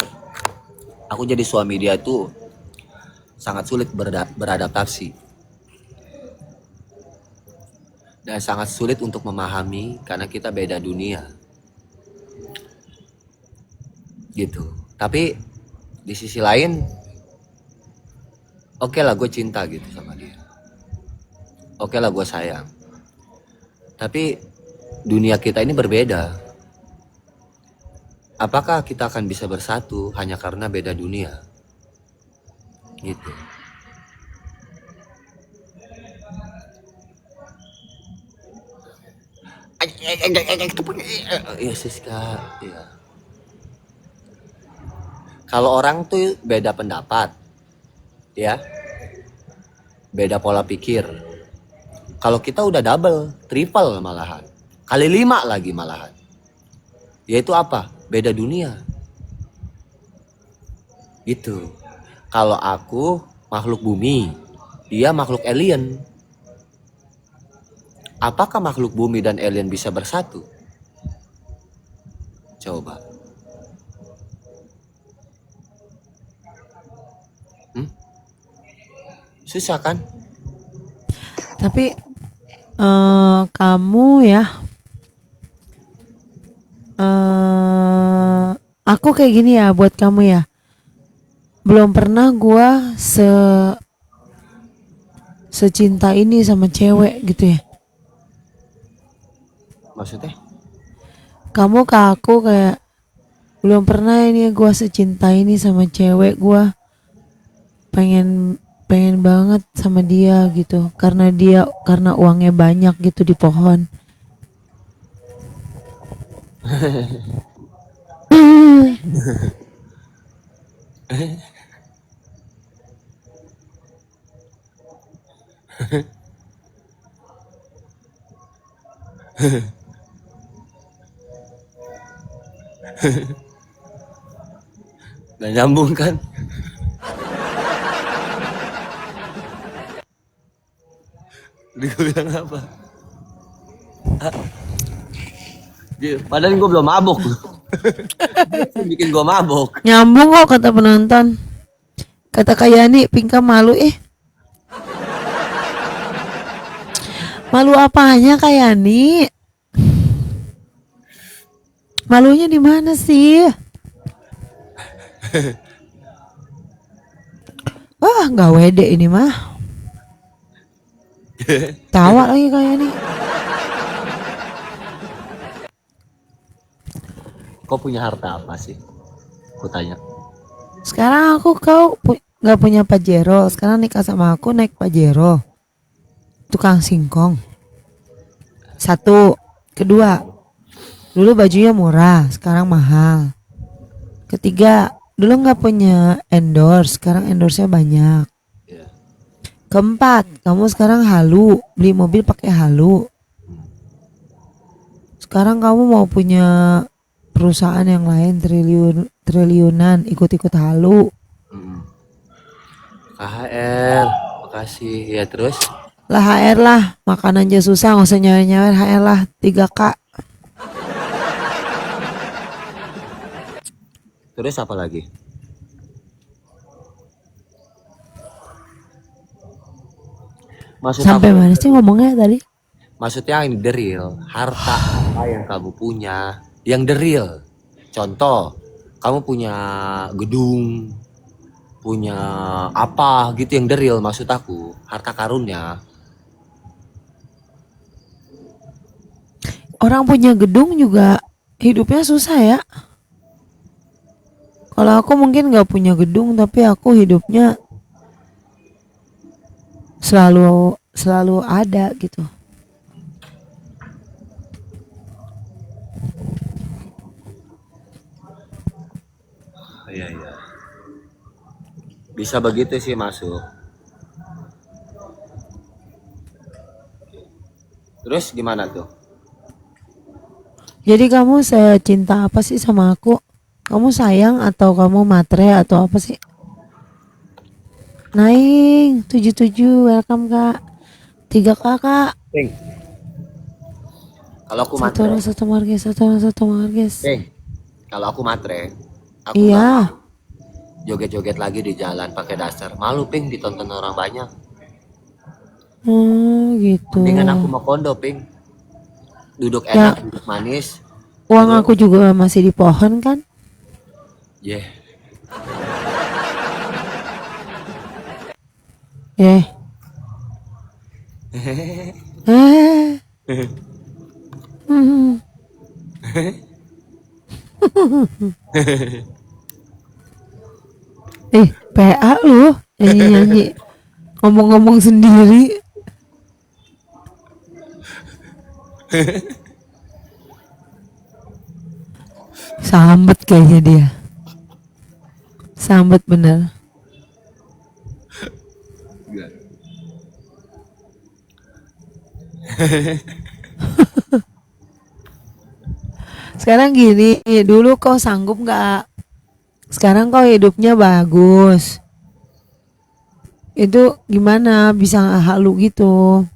aku jadi suami dia tuh sangat sulit beradaptasi. Dan sangat sulit untuk memahami karena kita beda dunia. Gitu. Tapi di sisi lain, oke lah gue cinta gitu sama dia. Oke lah gue sayang. Tapi dunia kita ini berbeda. Apakah kita akan bisa bersatu hanya karena beda dunia? Gitu. Iya Siska, iya. Kalau orang tuh beda pendapat, ya, beda pola pikir. Kalau kita udah double, triple malahan, kali 5 lagi malahan. Yaitu apa? Beda dunia. Gitu. Kalau aku makhluk bumi, dia makhluk alien. Apakah makhluk bumi dan alien bisa bersatu? Coba. Susah kan? Tapi kamu ya, aku kayak gini ya buat kamu ya. Belum pernah gua secinta ini sama cewek gitu ya. Maksudnya? Kamu ke aku kayak belum pernah ini gua secinta ini sama cewek. Gua pengen banget sama dia gitu karena uangnya banyak gitu di pohon. Nggak nyambung kan? Tadi gue bilang apa? Hah? Padahal gue belum mabok. Bikin gue mabok. Nyambung kok kata penonton. Kata Kak Yani, Pinka malu Malu apanya Kak Yani? Malunya di mana sih? Wah, nggak wede ini mah. Tawa lagi Kak Yani. Kau punya harta apa sih? Aku tanya. Sekarang kau nggak punya Pajero. Sekarang nikah sama aku naik Pajero. Tukang singkong. Satu. Kedua, dulu bajunya murah, sekarang mahal. Ketiga, dulu nggak punya endorse, sekarang endorse-nya banyak. Keempat, kamu sekarang halu, beli mobil pakai halu. Sekarang kamu mau punya perusahaan yang lain triliunan, ikut-ikut halu. KHR, makasih ya. Terus Lah HR lah, makan aja susah, nggak usah nyawer-nyawer, HR lah 3K. terus apa lagi? Maksud Sampai aku, mana sih ngomongnya tadi? maksudnya yang the real, harta apa yang kamu punya, yang the real. Contoh, kamu punya gedung, punya apa gitu yang the real, maksud aku, harta karunnya. Orang punya gedung juga hidupnya susah ya. Kalau aku mungkin nggak punya gedung, tapi aku hidupnya selalu ada gitu. Iya, iya. Bisa begitu sih masuk. Terus gimana tuh? Jadi kamu secinta apa sih sama aku? Kamu sayang atau kamu matre atau apa sih? Naing 77, welcome Kak. 3K Kak. Ping. Kalau aku Satu matre, orang satu marges, satu orang satu marges. Ping. Kalau aku matre, aku Iya. nggak joget-joget lagi di jalan pakai daster. Malu Ping ditonton orang banyak. Gitu. Dengan aku mau kondo Ping. Duduk Ya. enak, duduk manis. Uang aku juga masih di pohon kan? Yeah. Eh. Hmm. PA lu nyanyi-nyanyi ngomong-ngomong sendiri. Sambet kayaknya dia. Sambet bener. Sekarang gini, dulu kau sanggup nggak? Sekarang kau hidupnya bagus. Itu gimana bisa halu gitu?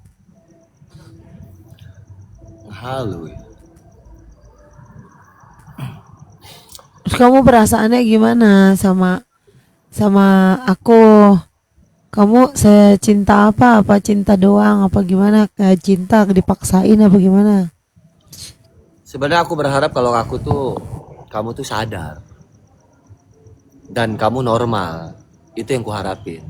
Halo. Terus kamu perasaannya gimana sama aku? Kamu secinta apa? Apa cinta doang? Apa gimana? Kayak cinta dipaksain apa gimana? Sebenarnya aku berharap kalau kamu tuh sadar dan kamu normal. Itu yang kuharapin.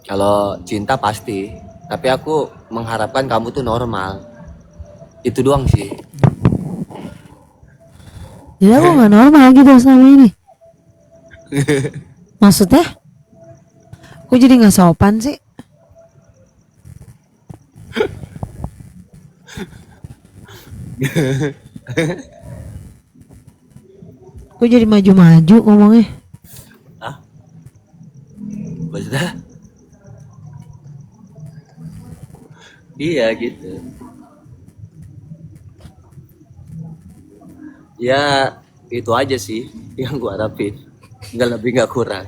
Kalau cinta pasti, tapi aku mengharapkan kamu tuh normal. Itu doang sih. Jadi aku nggak normal gitu selama ini. Maksudnya? Aku jadi nggak sopan sih. Aku jadi maju-maju ngomongnya. Hah? Maksudnya? Iya gitu. Ya itu aja sih yang gua harapin. Nggak lebih nggak kurang.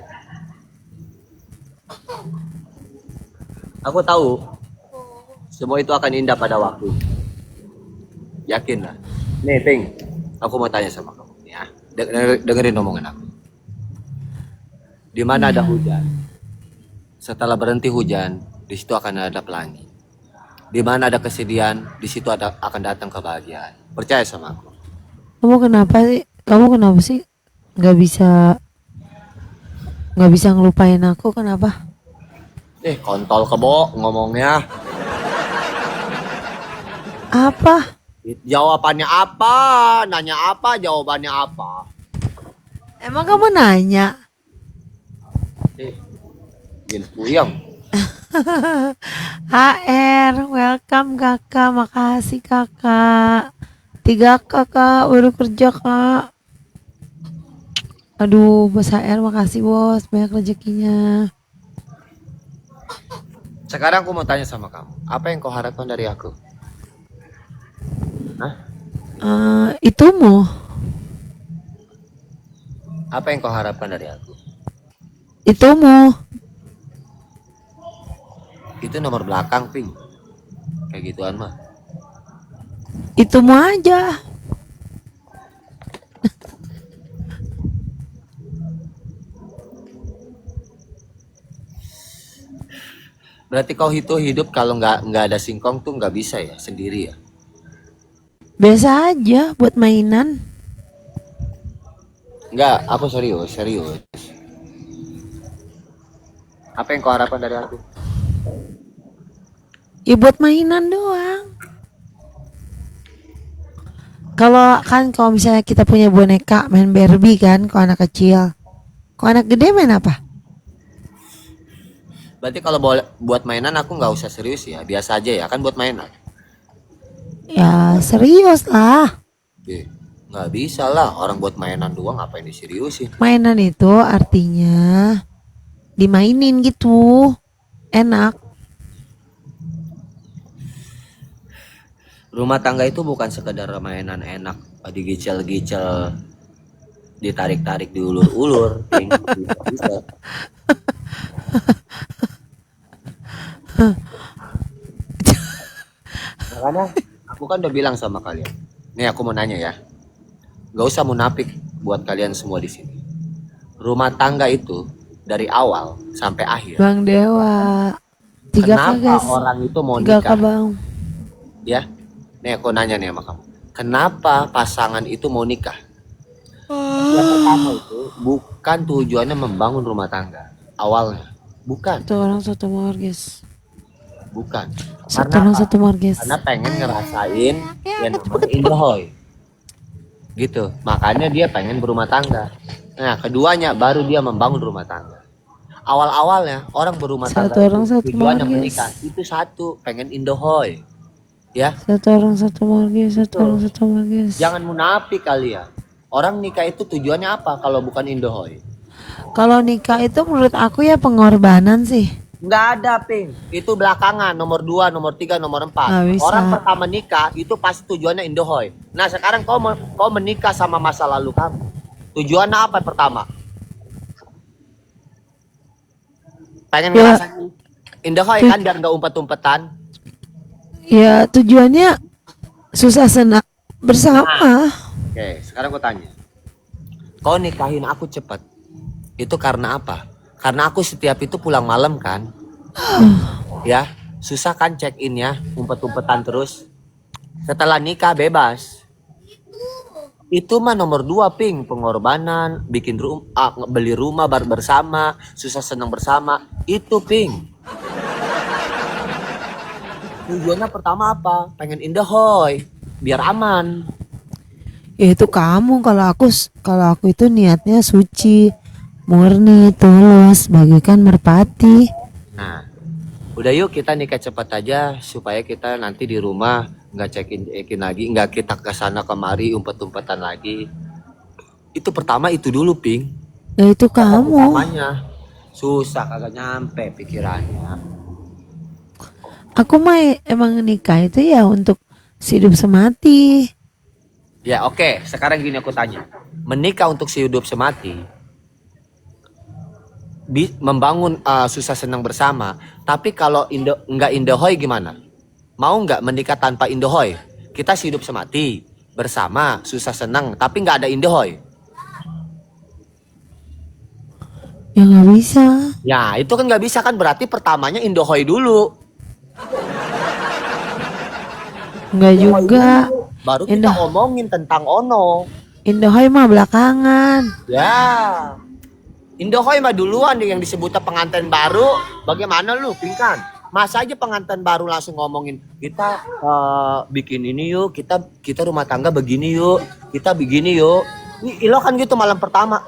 Aku tahu semua itu akan indah pada waktu. Yakin lah. Nih, Ting. Aku mau tanya sama kamu ya. Dengerin omongan aku. Di mana ada hujan, setelah berhenti hujan, di situ akan ada pelangi. Di mana ada kesedihan, di situ akan datang kebahagiaan. Percaya sama aku. Kamu kenapa sih? Kamu kenapa sih nggak bisa ngelupain aku? Kenapa? Kontol kebo ngomongnya. Apa? Jawabannya apa? Nanya apa? Jawabannya apa? Emang kamu nanya? Gil puyeng. HR, welcome kakak, makasih kakak. 3 kakak baru kerja kak. Aduh, bos HR makasih bos, banyak rezekinya. Sekarang aku mau tanya sama kamu. Apa yang kau harapkan dari aku? Hah? Itumu, Apa yang kau harapkan dari aku? itumu. Itu nomor belakang, Ping. Kayak gituan mah. Itumu aja. Berarti kau itu hidup kalau nggak ada singkong tuh nggak bisa ya sendiri ya? Biasa aja buat mainan. Nggak, aku serius. Apa yang kau harapkan dari aku? Ya buat mainan doang. Kalau misalnya kita punya boneka main Barbie kan, kalau anak kecil. Kalau anak gede main apa? Berarti kalau buat mainan aku nggak usah serius ya, biasa aja ya kan buat mainan. Ya serius lah. Nggak bisa lah, orang buat mainan doang ngapain diseriusin? Mainan itu artinya dimainin gitu. Enak. Rumah tangga itu bukan sekedar mainan enak, digicel-gicel, ditarik-tarik, diulur-ulur, bisa. Makanya aku kan udah bilang sama kalian. Nih aku mau nanya ya, gak usah munafik buat kalian semua di sini. Rumah tangga itu dari awal sampai akhir. Bang Dewa. 3 Kenapa guys. orang itu mau 3 nikah? Bang. Ya, nih aku nanya nih sama kamu. Kenapa pasangan itu mau nikah? Yang pertama itu bukan tujuannya membangun rumah tangga awalnya, bukan, Satu orang satu mawar guys. bukan. Satu Karena orang apa? satu mawar guys. Karena pengen ngerasain yang namanya indahoy, gitu. Makanya dia pengen berumah tangga. Nah, keduanya baru dia membangun rumah tangga. Awal-awalnya orang berumah tangga Satu orang itu satu tujuannya mawar, guys. menikah. Itu satu, pengen indahoy, ya. Satu orang satu mawar guys. Satu orang satu mawar guys. Jangan munafik kalian. Orang nikah itu tujuannya apa kalau bukan indahoy? Kalau nikah itu menurut aku ya pengorbanan sih. Nggak ada, Ping. Itu belakangan, nomor 2, nomor 3, nomor 4. Nggak bisa. Orang pertama nikah itu pasti tujuannya indahoy. Nah, sekarang kau menikah sama masa lalu kamu. Tujuannya apa pertama? Pengen Ya. ngerasain indahoy kan biar nggak umpet-umpetan. Ya tujuannya susah senang bersama. Oke, sekarang aku tanya. Kau nikahin aku cepat. Itu karena apa? Karena aku setiap itu pulang malam kan. Ya, susah kan check in ya, umpet-umpetan terus. Setelah nikah bebas. Itu mah nomor 2, Ping, pengorbanan, beli rumah bersama, susah senang bersama. Itu, Ping. Tujuannya pertama apa? Pengen indahoy, biar aman. Ya itu kamu, kalau aku itu niatnya suci, murni, tulus, bagaikan merpati. Nah, udah yuk kita nikah cepat aja supaya kita nanti di rumah nggak cekin lagi, nggak kita kesana kemari umpet-umpetan lagi. Itu pertama itu dulu, Ping. Ya itu kamu. Utamanya susah kagak nyampe pikirannya. Aku mah emang nikah itu ya untuk sehidup semati. Ya oke, sekarang gini aku tanya. Menikah untuk sehidup semati, membangun susah senang bersama. Tapi kalau nggak indahoy gimana? Mau nggak menikah tanpa indahoy? Kita sehidup semati bersama, susah senang, tapi nggak ada indahoy. Ya nggak bisa. Ya itu kan nggak bisa kan, berarti pertamanya indahoy dulu. Nggak juga. Baru kita Indah. ngomongin tentang ono. Indahoy mah belakangan. Ya. Indahoy mah duluan yang disebutnya pengantin baru. Bagaimana lu, Pingkan? Masa aja pengantin baru langsung ngomongin kita bikin ini yuk, kita rumah tangga begini yuk, kita begini yuk. Ilo kan gitu malam pertama.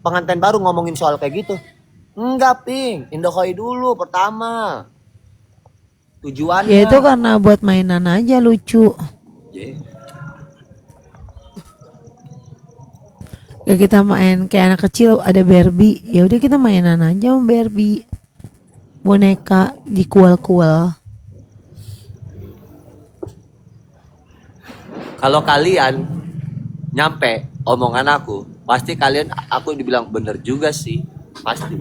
Pengantin baru ngomongin soal kayak gitu. Enggak, Ping. Indahoy dulu pertama. Tujuannya. Ya itu karena buat mainan aja lucu. Yeah. Kayak kita main kayak anak kecil ada Barbie, ya udah kita mainan aja sama Barbie. Boneka dikual-kual. Kalau kalian nyampe omongan aku, pasti kalian aku dibilang bener juga sih, pasti.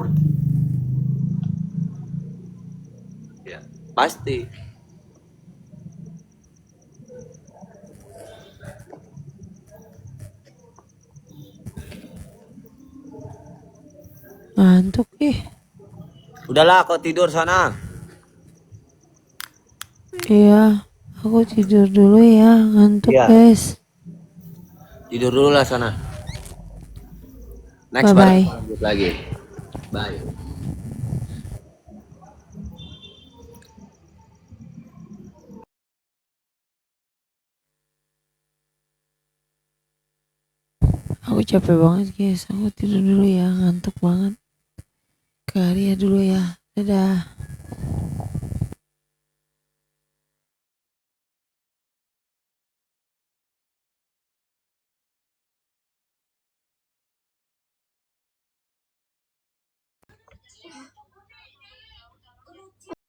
Ya, pasti. Ngantuk Udahlah, kau tidur sana. Iya, aku tidur dulu ya, ngantuk Iya. guys. Tidur dulu lah sana. Next Bye-bye. baru lanjut lagi. Bye. Aku capek banget guys, aku tidur dulu ya, ngantuk banget. Ke Arya dulu ya, dadah.